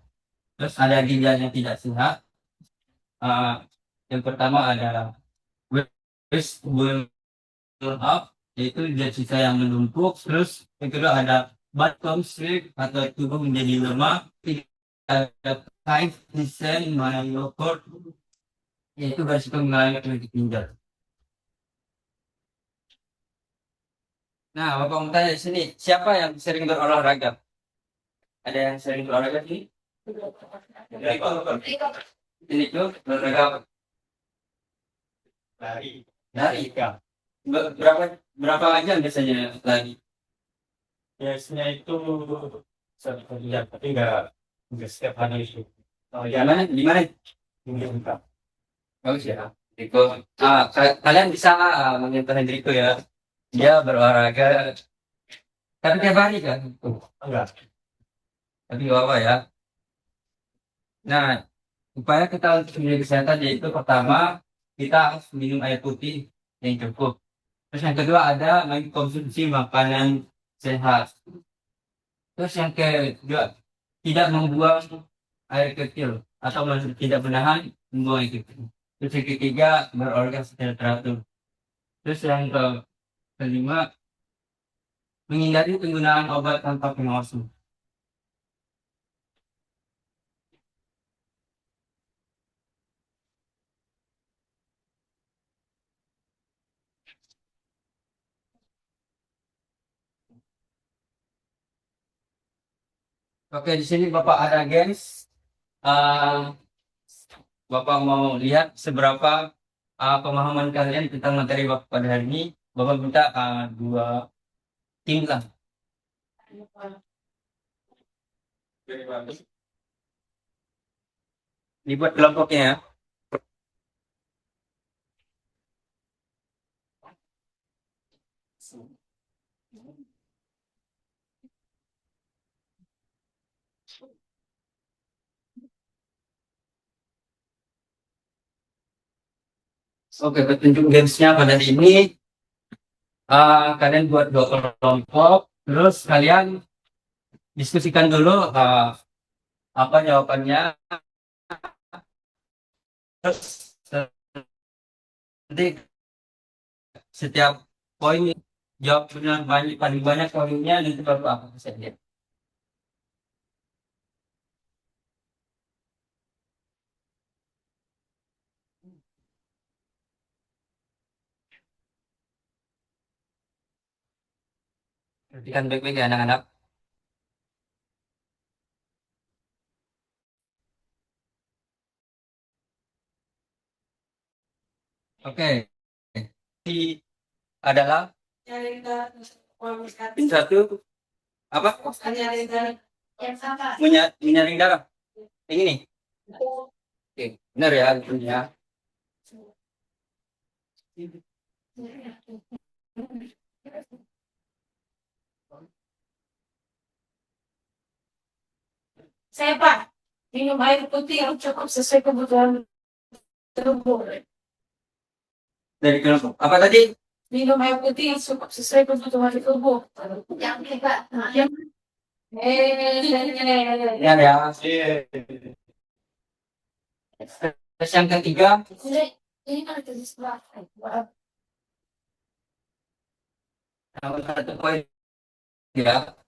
Speaker 4: Terus ada ginjal yang tidak sehat. Ah, yang pertama ada Waste Build Up, yaitu zat sisa yang menumpuk. Terus yang kedua ada bottom sleep atau tubuh menjadi lemah. Ada tight descent myocard, yaitu berisiko mengalami penyakit ginjal. Nah, Bapak mau tanya di sini, siapa yang sering berolahraga? Ada yang sering berolahraga sini? Ini tuh olahraga apa?
Speaker 6: Lari.
Speaker 4: Lari. Berapa berapa jam biasanya lari?
Speaker 6: Biasanya itu satu jam, tapi nggak setiap hari itu. Oh,
Speaker 4: Di mana? Di mana?
Speaker 6: buka.
Speaker 4: Bagus ya. Riko. Kalian bisa menyentuh Hendriko ya. Dia berolahraga, tapi tiap hari kan?
Speaker 6: Enggak.
Speaker 4: Tapi gak apa ya. Nah, upaya kita untuk menjaga kesehatan yaitu pertama, kita harus minum air putih yang cukup. Terus yang kedua ada mengkonsumsi makanan sehat. Terus yang kedua, tidak membuang air kecil atau tidak menahan membuang air kecil. Terus yang ketiga, berolahraga secara teratur. Terus yang kelima, menghindari penggunaan obat tanpa pengawasan. Oke, di sini Bapak ada games. Ah, Bapak mau lihat seberapa pemahaman kalian tentang materi Bapak pada hari ini. Bapak minta dua tim lah. Dibuat kelompoknya ya. Oke, petunjuk gamesnya pada hari ini. Kalian buat dua kelompok. Terus kalian diskusikan dulu apa jawabannya. Terus nanti setiap poin jawab benar banyak paling banyak poinnya nanti baru apa saja. Perhatikan baik-baik ya anak-anak. Oke. Ini adalah tim satu apa?
Speaker 1: Yang sama.
Speaker 4: Menyaring darah. Yang ini. Oke, benar ya punya.
Speaker 3: Saya Pak, minum air putih yang cukup sesuai kebutuhan tubuh.
Speaker 4: Dari kelompok apa tadi?
Speaker 3: Minum air putih yang cukup sesuai kebutuhan tubuh.
Speaker 1: Yang tiga.
Speaker 3: Yang
Speaker 4: Ya ya. Terus yang ketiga,
Speaker 1: Ini kan di sebelah.
Speaker 4: nomor satu poin ya.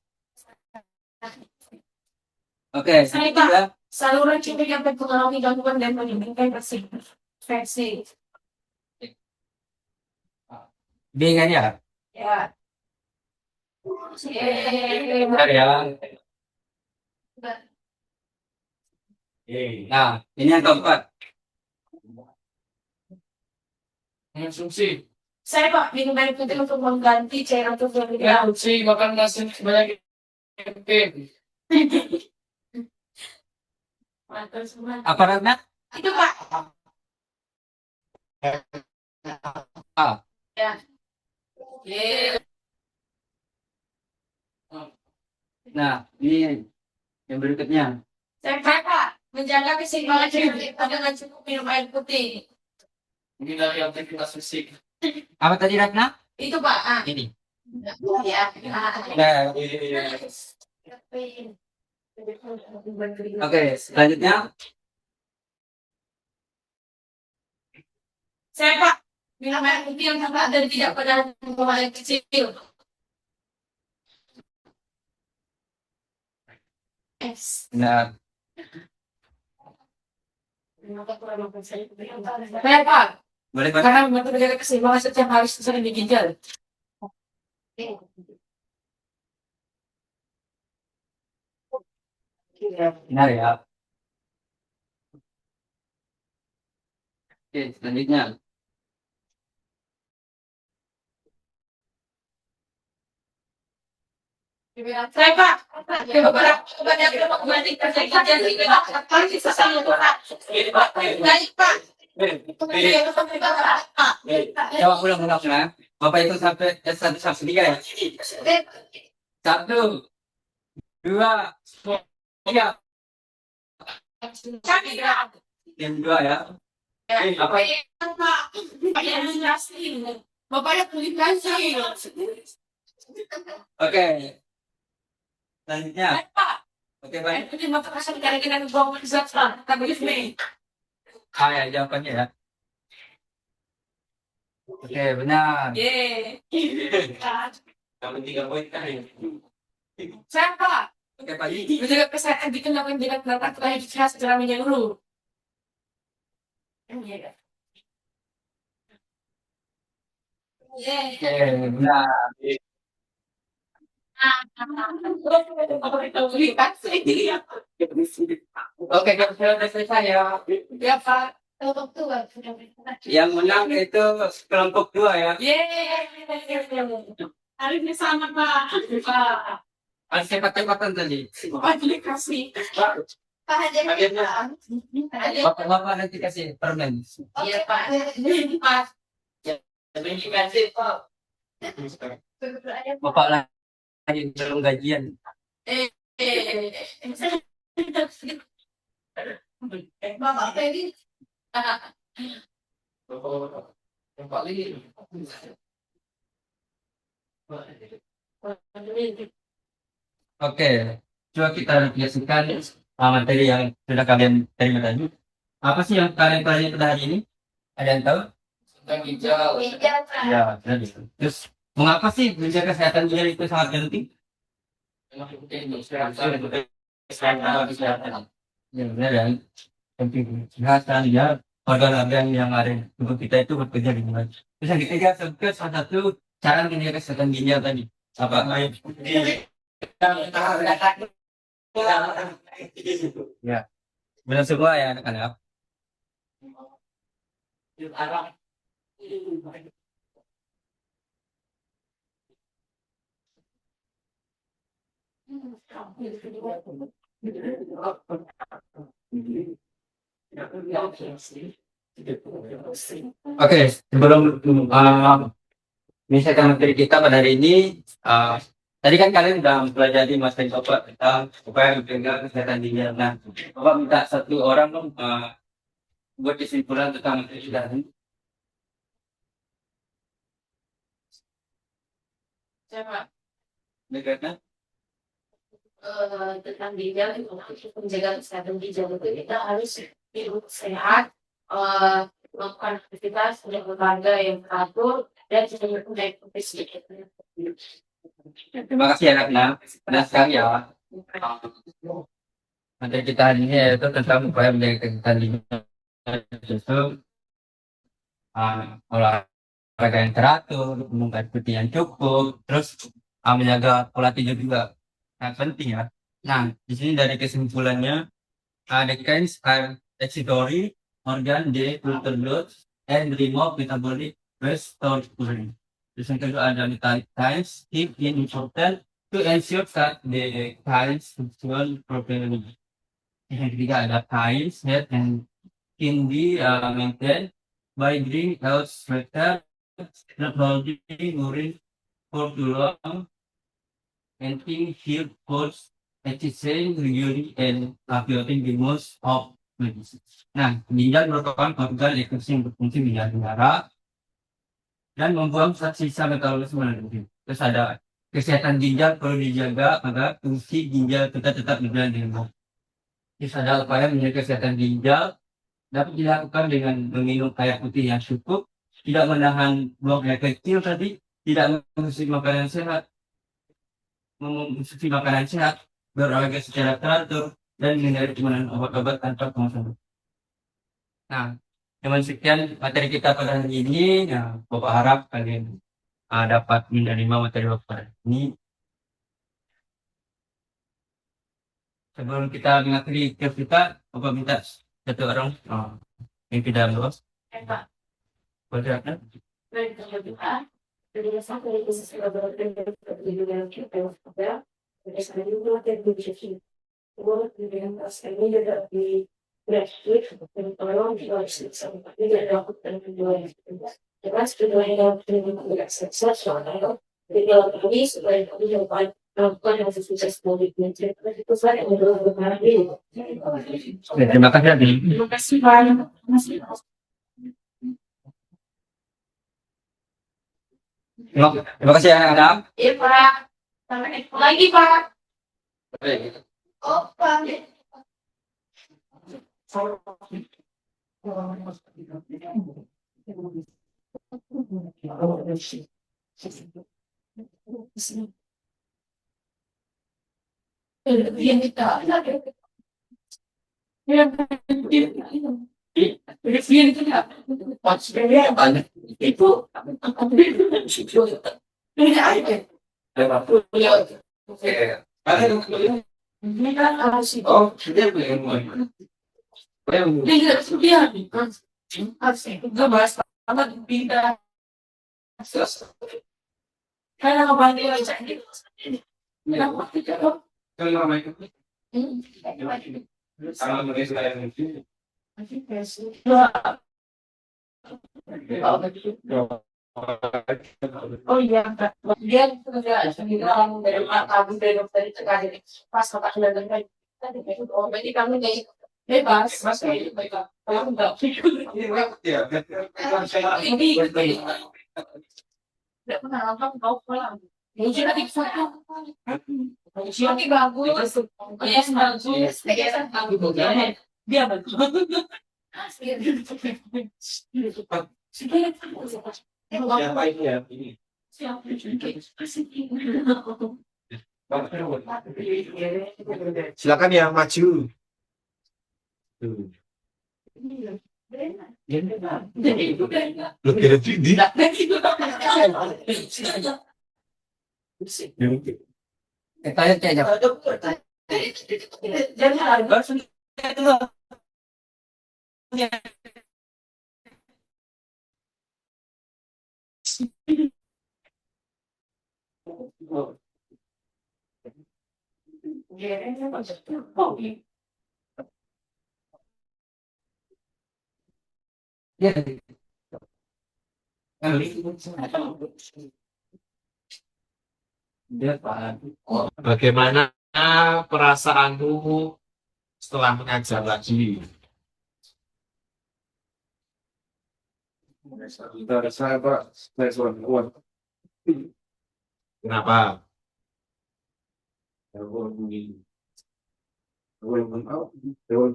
Speaker 4: Oke, yang
Speaker 3: Saya,
Speaker 4: ketiga,
Speaker 3: saluran cipik yang mengalami gangguan dan menimbulkan versi.
Speaker 4: bingan ya.
Speaker 3: Ya.
Speaker 4: Benar ya. Nah, ini yang keempat.
Speaker 9: Konsumsi,
Speaker 3: Saya Pak, minum air putih untuk mengganti cairan tubuh yang hilang.
Speaker 9: konsumsi makan nasi sebanyak mungkin.
Speaker 3: Mantap semua.
Speaker 4: Apa namanya?
Speaker 3: Itu Pak.
Speaker 4: A.
Speaker 3: Ya.
Speaker 6: Nah, ini yang berikutnya.
Speaker 7: Step 5, Pak. Menjaga keseimbangan tubuh dengan cukup minum air putih.
Speaker 9: Menghindari aktivitas fisik.
Speaker 6: Apa tadi Ratna?
Speaker 7: Itu, Pak. Ah.
Speaker 6: Ini.
Speaker 7: Ya.
Speaker 6: Nah, oke, selanjutnya.
Speaker 7: Saya, Pak. Minum air putih yang hangat dan tidak pada buang air kecil.
Speaker 6: Nah,
Speaker 7: Saya, Pak.
Speaker 6: boleh Pak?
Speaker 7: Karena membantu menjaga keseimbangan setiap hari sering di ginjal.
Speaker 6: Benar ya. Oke, selanjutnya.
Speaker 7: Saya, Pak. Beberapa obat yang mengobati penyakit jantung harus sesama orang. Baik, Pak.
Speaker 6: Coba ulang ya. Bapak itu sampai S1 3 ya. 1, 2, 3. Yang 2 ya. Apa?
Speaker 7: Bapaknya kulit kasih.
Speaker 6: Oke. Selanjutnya.
Speaker 7: Pak.
Speaker 6: Oke, Pak.
Speaker 7: Ini bapak kasih kira-kira bawang zat tapi ini.
Speaker 6: Ya, jawabannya ya. Oke, benar.
Speaker 7: Yeay.
Speaker 4: Dapat 3 poin kan ya.
Speaker 7: Saya, Pak.
Speaker 6: Oke, Pak.
Speaker 7: Menjaga kesehatan dikenalkan dengan melakukan pola hidup sehat secara menyeluruh.
Speaker 6: Oke, benar. Oke, kalau sudah selesai ya.
Speaker 7: Ya, Pak.
Speaker 6: Yang menang itu kelompok 2 ya.
Speaker 7: Yeay. Hari ini selamat, Pak. Pak.
Speaker 6: Ada sepak-sepakan tadi.
Speaker 7: Bapak pilih kasih. Pak Hajar.
Speaker 6: Bapak nanti kasih permen.
Speaker 7: Iya, Pak. Pak.
Speaker 9: Terima kasih, Pak.
Speaker 6: Bapak lagi belum gajian.
Speaker 7: Bapak Fedi.
Speaker 9: Bapak Lili.
Speaker 6: Oke, coba kita refleksikan materi yang sudah kalian terima tadi. Apa sih yang kalian pelajari pada hari ini? Ada yang tahu?
Speaker 9: Tentang ginjal.
Speaker 6: Ya, jadi. Terus, mengapa sih menjaga kesehatan ginjal itu sangat penting?
Speaker 9: Kesehatan.
Speaker 6: Ya, benar ya. Penting kesehatan ya. Organ-organ yang ada di tubuh kita itu bekerja dengan baik. Terus yang ketiga, sebutkan salah satu cara menjaga kesehatan ginjal tadi. Apa? Ya, benar semua ya anak-anak. Oke, sebelum misalkan materi kita pada hari ini, tadi kan kalian sudah mempelajari materi Bapak tentang upaya menjaga kesehatan ginjal. Nah, Bapak minta satu orang dong buat kesimpulan tentang materi kita ini.
Speaker 7: Siapa?
Speaker 6: Dekatnya?
Speaker 7: Tentang ginjal itu menjaga kesehatan ginjal itu kita harus hidup sehat, melakukan aktivitas dengan olahraga yang teratur dan tidak naik sedikit.
Speaker 6: Terima kasih anak-anak. Nah, sekarang ya, materi kita hari ini yaitu tentang upaya menjaga kesehatan ginjal. Justru olahraga yang teratur, minum air putih yang cukup, terus menjaga pola tidur juga sangat penting ya. Nah, di sini dari kesimpulannya, the kinds are excretory organ they filter blood and remove metabolic waste stored urine. Terus yang kedua ada metabolic times keep in important to ensure that the times function properly. Yang ketiga ada times head and can be maintained by drinking out sweater, not holding urine for too long,
Speaker 4: Anything here holds HCl, mercury, and building the most of medicine. Nah, ginjal merupakan organ esensi yang berfungsi menjaga darah dan membuang sisa metabolisme dalam tubuh. Terus ada kesehatan ginjal perlu dijaga agar fungsi ginjal kita tetap berjalan dengan baik. Terus ada upaya menjaga kesehatan ginjal dapat dilakukan dengan meminum air putih yang cukup, tidak menahan buang air kecil tadi, tidak mengonsumsi makanan sehat, berolahraga secara teratur, dan menghindari penggunaan obat-obat tanpa pengawasan. Nah, dengan sekian materi kita pada hari ini, ya, Bapak harap kalian dapat menerima materi Bapak pada hari ini. Sebelum kita mengakhiri kelas kita, Bapak minta satu orang yang tidak lulus. Boleh kan? Terima kasih.
Speaker 1: Terima kasih banyak.
Speaker 4: Terima kasih anak-anak.
Speaker 1: Iya Pak. Sampai ketemu lagi Pak. Oh Pak. Oh iya, dia juga bilang dari Abu dari dokter itu kan pas kakak sudah dengar tadi oh berarti kamu kayak bebas kalau enggak ini tidak pernah nonton kau pulang mungkin nanti foto Oke bagus, yes bagus, dia bagus.
Speaker 6: Siapa ini ya? Ini. Silakan yang maju. Lu kira tinggi? Bagaimana perasaanmu setelah mengajar lagi? Saya Pak, saya sudah kuat. Kenapa?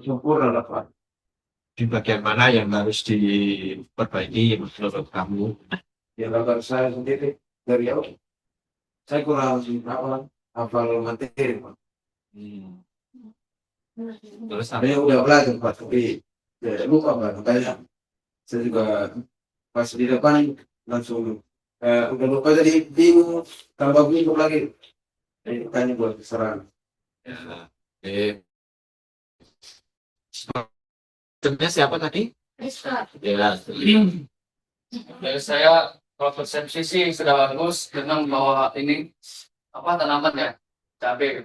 Speaker 6: Sempurna Pak. Di bagian mana yang harus diperbaiki menurut kamu? Ya kalau saya sendiri dari awal, saya kurang hafal materi Pak. Terus saya udah belajar Pak, tapi ya lupa Pak. Makanya saya juga pas di depan langsung udah lupa jadi bingung, tambah bingung lagi. Ini tanya buat serang. Ya, siapa tadi? Ya,
Speaker 9: Dari saya kalau persepsi sih sudah bagus dengan bawa ini apa tanaman ya cabai.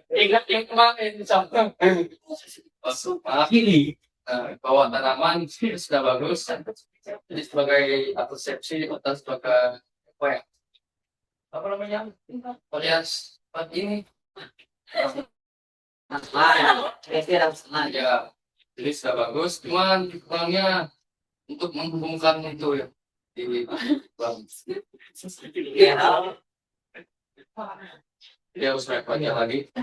Speaker 9: Ingat yang kemarin sampai
Speaker 4: Ini
Speaker 9: bawa tanaman sudah bagus. Jadi sebagai persepsi atau sebagai apa ya? Apa namanya? Alias ini. Ya, jadi sudah bagus. Cuman kurangnya untuk menghubungkan itu ya. Dia harus repotnya lagi.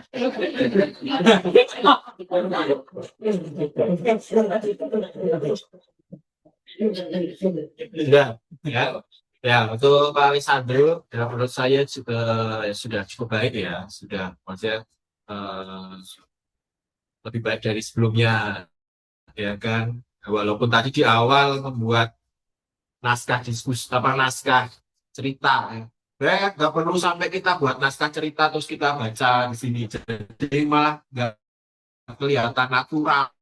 Speaker 4: Sudah, ya. Ya, untuk Pak Alisandro, ya, menurut saya juga ya, sudah cukup baik ya, sudah maksudnya eh, lebih baik dari sebelumnya, ya kan. Walaupun tadi di awal membuat naskah diskusi, apa naskah cerita, ya, nggak perlu sampai kita buat naskah cerita terus kita baca di sini, jadi malah nggak kelihatan natural.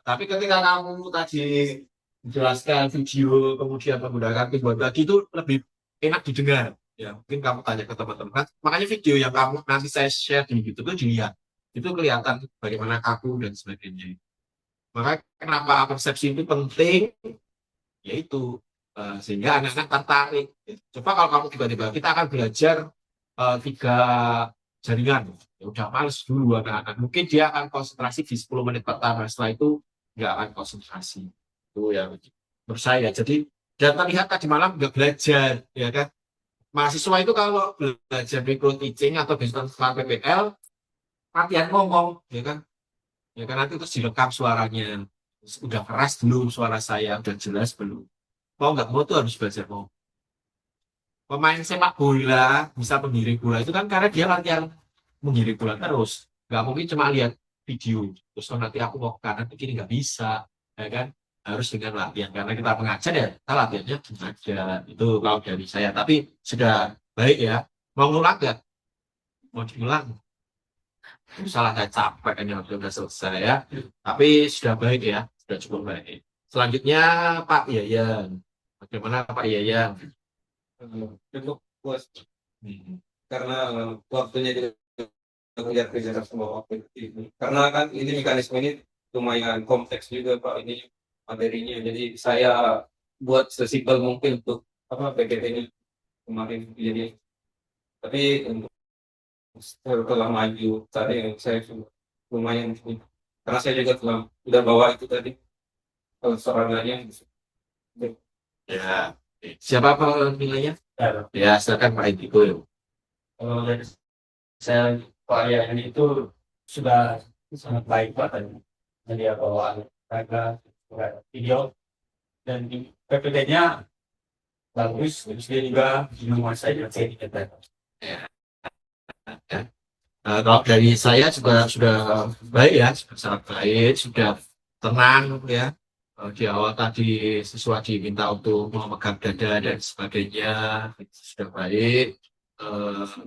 Speaker 4: Tapi ketika kamu tadi menjelaskan video kemudian menggunakan keyboard lagi itu lebih enak didengar. Ya, mungkin kamu tanya ke teman-teman. Makanya video yang kamu nanti saya share di YouTube itu dilihat. Itu kelihatan bagaimana kaku dan sebagainya. Maka kenapa persepsi itu penting? Yaitu sehingga anak-anak tertarik. Coba kalau kamu tiba-tiba kita akan belajar 3 jaringan. Ya udah males dulu anak-anak. Mungkin dia akan konsentrasi di 10 menit pertama. Setelah itu nggak akan konsentrasi. Itu ya menurut saya. Jadi dan terlihat tadi malam nggak belajar, ya kan? Mahasiswa itu kalau belajar micro teaching atau business plan PPL, latihan ngomong, ya kan? Ya kan nanti terus direkam suaranya. Udah keras belum suara saya, udah jelas belum? Mau nggak mau tuh harus belajar ngomong. Pemain sepak bola bisa menggiring bola itu kan karena dia latihan menggiring bola terus. Nggak mungkin cuma lihat video terus nanti aku mau ke kanan begini nggak bisa, ya kan? Harus dengan latihan karena kita mengajar ya kita latihannya mengajar itu kalau dari saya. Tapi sudah baik ya. Mau ngulang nggak? Mau diulang? Salah nggak capek ini sudah selesai ya. Tapi sudah baik ya, sudah cukup baik. Selanjutnya Pak Yayan. Bagaimana Pak Yayan?
Speaker 6: Cukup puas karena waktunya juga mengejar kerja semua waktu ini. Karena kan ini mekanisme ini lumayan kompleks juga Pak ini materinya. Jadi saya buat sesimpel mungkin untuk apa PPT ini kemarin jadi. Tapi setelah maju tadi saya lumayan karena saya juga sudah bawa itu tadi sorangannya.
Speaker 4: Ya, siapa penilainya? Ya, silakan Pak Indiko. Kalau dari saya Pak Yayan itu sudah sangat baik Pak tadi. Jadi bawaan raga, video dan PPT-nya bagus, terus dia juga menguasai materi kita. Ya. Kalau dari saya juga sudah baik ya, sudah sangat baik, sudah tenang ya. Di awal tadi siswa diminta untuk memegang dada dan sebagainya, itu sudah baik.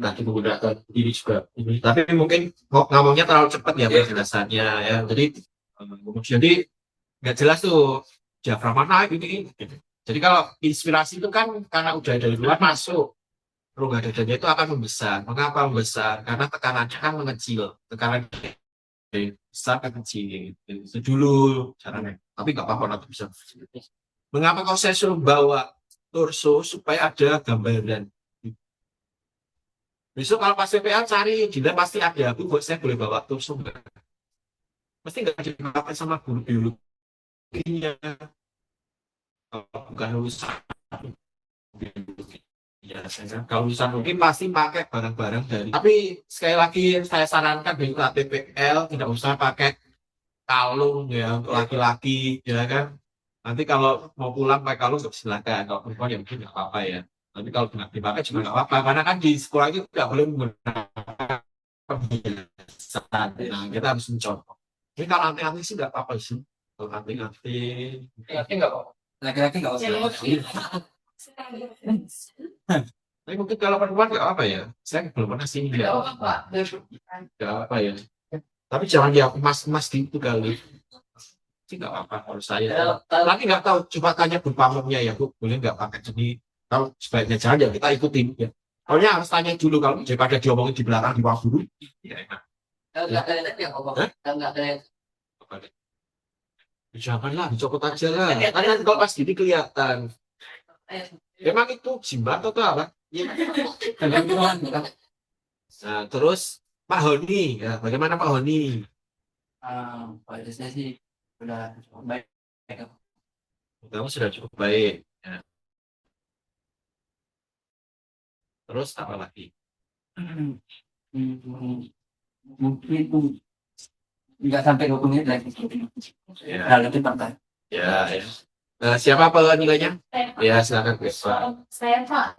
Speaker 4: Tadi menggunakan ini juga ini. Tapi mungkin ngomongnya terlalu cepat ya penjelasannya ya. Jadi kemudian nggak jelas tuh diafragma mana ini. Jadi kalau inspirasi itu kan karena udah dari luar masuk. Rongga dadanya itu akan membesar. Mengapa membesar? Karena tekanannya kan mengecil. Tekanan besar ke kecil. Itu dulu caranya. Tapi nggak apa-apa nanti bisa. Mengapa kau saya suruh bawa torso supaya ada gambaran? Besok kalau pas PPA cari di lab pasti ada. Aku buat saya boleh bawa torso nggak? Pasti nggak dipakai sama guru biologinya. Bukan lulusan biologi. Ya, kalau lulusan mungkin pasti pakai barang-barang dari. Tapi sekali lagi saya sarankan untuk TPL tidak usah pakai kalung ya untuk laki-laki, ya kan. Nanti kalau mau pulang pakai kalung silakan. Kalau perempuan ya mungkin nggak apa-apa ya. Tapi kalau nggak dipakai juga nggak apa-apa. Karena kan di sekolah itu nggak boleh menggunakan perhiasan. Nah, kita harus mencontoh. Ini kalau anti-anti sih nggak apa-apa sih. Kalau anti-anti
Speaker 9: nggak apa-apa.
Speaker 6: Laki-laki nggak usah.
Speaker 4: Tapi mungkin kalau perempuan nggak apa ya. Saya belum pernah sih
Speaker 9: Nggak
Speaker 4: lihat.
Speaker 9: apa-apa.
Speaker 4: Nggak apa ya. Tapi jangan dia emas-emas gitu kali. Sih nggak apa-apa kalau saya. Tapi nggak tahu. Coba tanya Bu Pamongnya ya Bu. Boleh nggak pakai jadi kalau sebaiknya jangan ya kita ikutin ya. Soalnya harus tanya dulu kalau daripada diomongin di belakang di bawah guru. Ya enak.
Speaker 9: Nggak ada yang apa-apa. Nggak ada yang
Speaker 5: Janganlah, dicopot aja lah. Kan kalau pas gini kelihatan. Emang itu jimat atau apa? Ya. Nah, terus Pak Honi, ya, bagaimana Pak Honi?
Speaker 9: Pada saya sih udah cukup baik.
Speaker 5: Kamu sudah cukup baik. Ya. Terus apa lagi?
Speaker 9: Mungkin nggak sampai 20 menit lagi.
Speaker 5: Ya,
Speaker 9: Lalu itu partai.
Speaker 5: ya, ya. Siapa Pak nilainya? Ya, silakan Pak.
Speaker 1: Saya Pak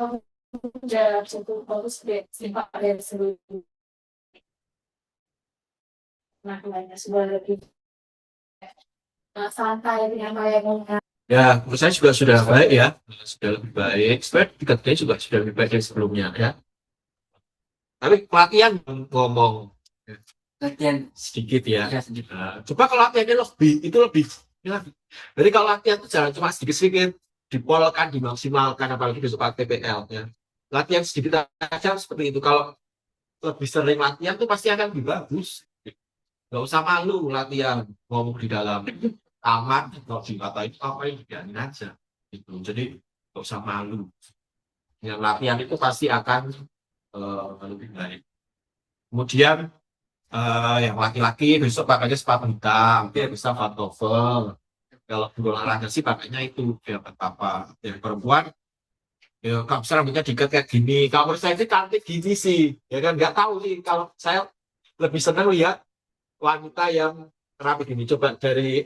Speaker 1: udah cukup bagus deh, simpak dari sebelum. Nah, nilainya sudah lebih santai dengan kayak
Speaker 5: Ya, menurut saya juga sudah baik ya. Sudah lebih baik. Sebenarnya tingkatnya juga sudah lebih baik dari sebelumnya ya. Tapi pelatihan ngomong
Speaker 9: Latihan
Speaker 5: sedikit ya.
Speaker 9: ya sedikit.
Speaker 5: Nah, coba kalau latihannya lebih, itu lebih. Ya. Jadi kalau latihan itu jangan cuma sedikit-sedikit, dipolkan, dimaksimalkan, apalagi besok TPL ya. Latihan sedikit aja seperti itu. Kalau lebih sering latihan tuh pasti akan lebih bagus. Gak usah malu latihan ngomong di dalam kamar, kalau dikatain apa yang dibiarin aja. Gitu. Jadi gak usah malu. Dengan latihan itu pasti akan lebih baik. Kemudian yang laki-laki besok pakainya sepatu hitam, dia bisa pantofel. Kalau di olahraga sih pakainya itu ya apa. Yang perempuan ya kalau misalnya rambutnya diikat kayak gini, kalau menurut saya sih cantik gini sih, ya kan nggak tahu sih. Kalau saya lebih senang lihat wanita yang rapi gini. Coba dari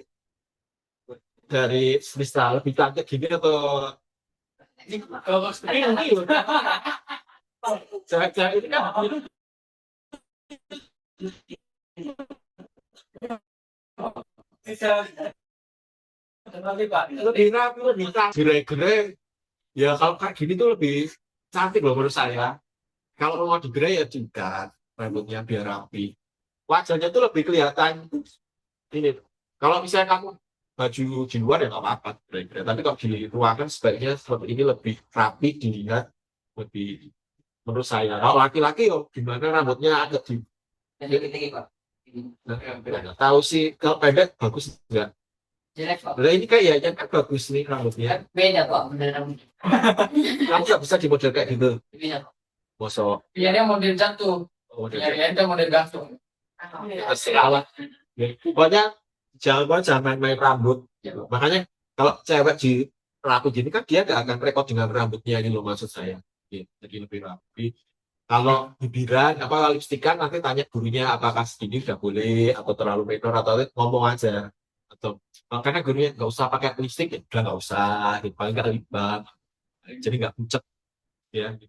Speaker 5: misal lebih cantik gini atau kalau ini loh. Cewek-cewek ini kan lebih rapi, lebih gere-gere. Ya kalau kayak gini tuh lebih cantik loh menurut saya. Kalau mau digere ya juga rambutnya biar rapi. Wajahnya tuh lebih kelihatan ini. Kalau misalnya kamu baju di luar ya nggak apa-apa, gere-gere. Tapi kalau di ruangan sebaiknya seperti ini lebih rapi dilihat, lebih menurut saya. Kalau laki-laki yo gimana rambutnya agak di
Speaker 9: Tinggi Pak.
Speaker 5: nggak tahu sih. Kalau pendek bagus enggak?
Speaker 9: Jelek Pak.
Speaker 5: Nah, ini kayaknya kan bagus nih rambutnya.
Speaker 9: Beda Pak. Beneran.
Speaker 5: Kamu nggak bisa di model kayak gitu.
Speaker 9: Bisa.
Speaker 5: Bosok.
Speaker 9: Iya dia model jantung.
Speaker 5: Oh,
Speaker 9: Iya dia model gantung.
Speaker 5: terserah. Ya, pokoknya jangan main-main rambut. Makanya kalau cewek di rapi gini kan dia nggak akan repot dengan rambutnya ini loh maksud saya. Jadi lebih rapi. Kalau bibiran apa lipstikan nanti tanya gurunya apakah segini udah boleh atau terlalu minor atau ngomong aja atau makanya gurunya nggak usah pakai lipstik ya udah nggak usah gitu. Paling nggak lip balm jadi nggak pucet ya.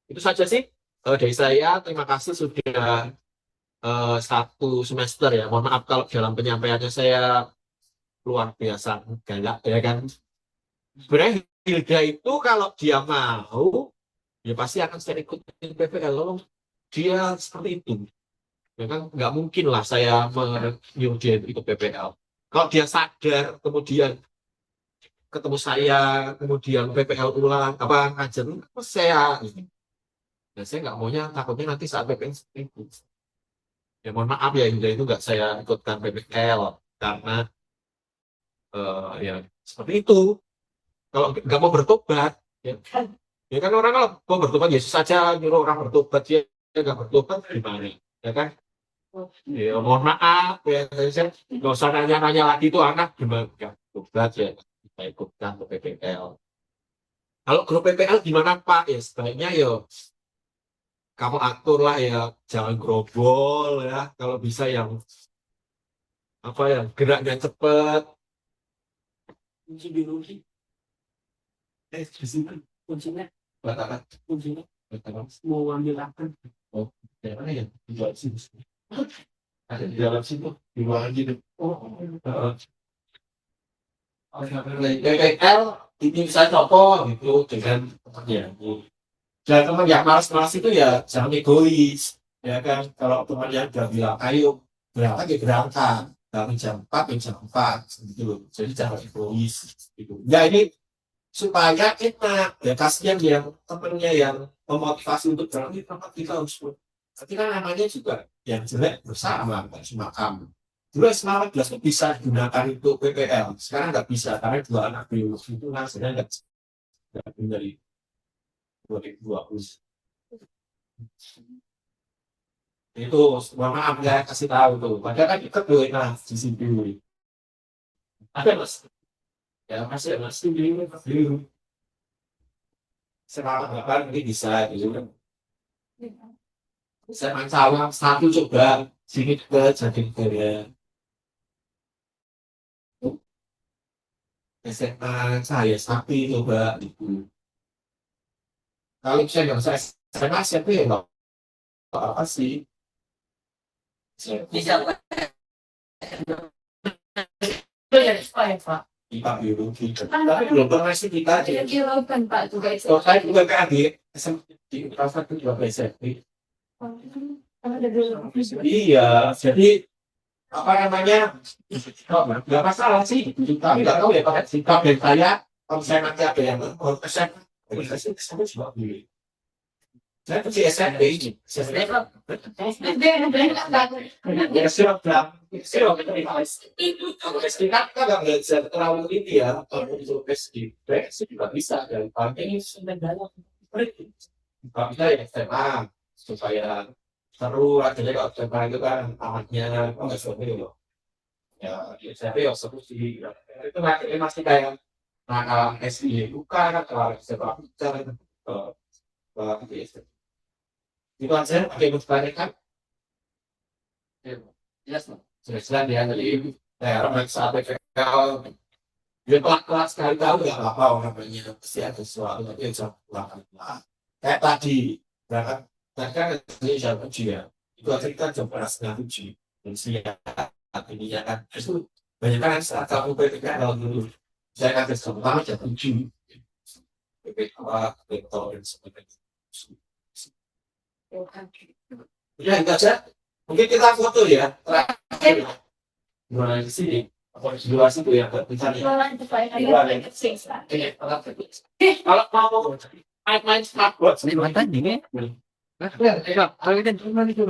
Speaker 5: Itu saja sih dari saya. Terima kasih sudah satu semester ya. Mohon maaf kalau dalam penyampaiannya saya luar biasa galak ya kan. Sebenarnya Hilda itu kalau dia mau ya pasti akan saya ikutin PPL loh. Dia seperti itu. Ya kan nggak mungkin lah saya menyuruh dia ikut PPL. Kalau dia sadar kemudian ketemu saya kemudian PPL ulang apa ngajar saya gitu. Dan saya nggak maunya takutnya nanti saat PPL seperti itu. Ya mohon maaf ya Hilda itu nggak saya ikutkan PPL karena ya seperti itu. Kalau nggak mau bertobat ya kan orang kalau mau bertobat Yesus saja nyuruh orang bertobat ya nggak bertobat gimana ya kan. Ya mohon maaf ya saya nggak usah nanya-nanya lagi itu anak gimana nggak bertobat ya kita ikutkan ke PPL. Kalau grup PPL gimana Pak ya sebaiknya ya kamu atur lah ya jangan grobol ya kalau bisa yang apa ya geraknya cepet. Kunci biru sih. Di sini kuncinya. Batakan. Kuncinya. Batakan. Mau ambil apa? Oh, dari mana ya? Di dalam situ. Ada di dalam situ. Di luar gitu. Oh, PPL ini bisa copot gitu dengan temannya. Dan teman yang malas-malas itu ya jangan egois. Ya kan, kalau teman yang udah bilang, ayo berangkat ya berangkat. Dari jam 4 ke jam 4 gitu. Jadi jangan egois gitu. Ya ini supaya enak ya kasihan yang temennya yang memotivasi untuk jalan di tempat kita harus tapi kan namanya juga yang jelek bersama nggak cuma kamu dulu SMA 14 itu bisa digunakan untuk PPL, sekarang nggak bisa karena dua anak beliau itu hasilnya nggak dari 2020. Itu mohon maaf ya kasih tahu tuh, padahal kan ikut tuh nah di situ ada mas, ya masih masih beliau sekarang bahkan mungkin bisa gitu kan. Saya Cawang satu coba sini ke jadi ya. SMA saya sapi coba itu. Kalau saya nggak saya siapa ya nggak apa sih.
Speaker 9: Bisa Pak.
Speaker 5: Kita biologi. Tapi belum pernah sih kita aja.
Speaker 1: Dilakukan Pak juga itu.
Speaker 5: Kalau saya juga ke adik, di Ultrasan itu juga SMP.
Speaker 1: Ada dulu.
Speaker 5: Iya, jadi apa namanya? Nggak masalah sih. Tapi nggak tahu ya pakai sikap dari saya. Kalau saya nanti ada yang mau pesan, saya juga beli. Saya tuh di SMP ini. Ya siap bilang, siap kalau SD kan kita nggak belajar terlalu ini ya. Kalau untuk SD, sih juga bisa dari pagi ini sudah dalam. Kalau kita ya SMA supaya seru akhirnya kalau SMA itu kan amatnya nggak seru loh. Ya di SMP ya seru sih. Itu masih kayak nakal SD bukan kalau sepak bola itu. Itu aja pakai bertanya kan?
Speaker 9: Jelas Pak.
Speaker 5: Sudah dia dari daerah saat PKL dia kelas sekali tahu nggak apa namanya pasti ada sesuatu yang bisa lakukan. Kayak tadi, bahkan ini siapa uji ya? Itu aja kita jam setengah 7 dan siang ini ya kan. Itu banyak kan saat kamu PKL dulu. Saya kan pertama jam 7 PKL, PKL dan sebagainya. Ya itu aja. Mungkin kita foto ya. Terakhir. Gimana di sini? Apa di luar situ ya? Misalnya. Kalau mau main smartboard,
Speaker 9: Mantan juga. Kalau kita cuma itu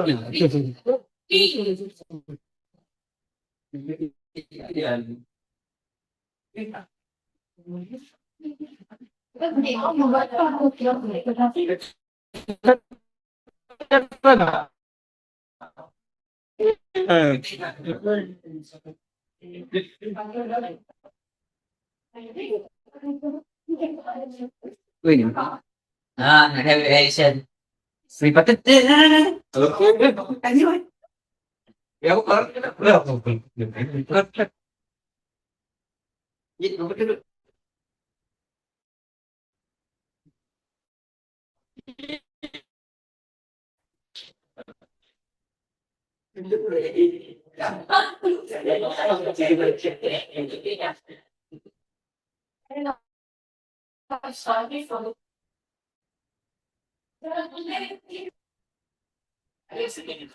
Speaker 9: have Asian. Slipated.
Speaker 5: ya aku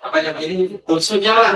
Speaker 5: apa yang ini kursunya lah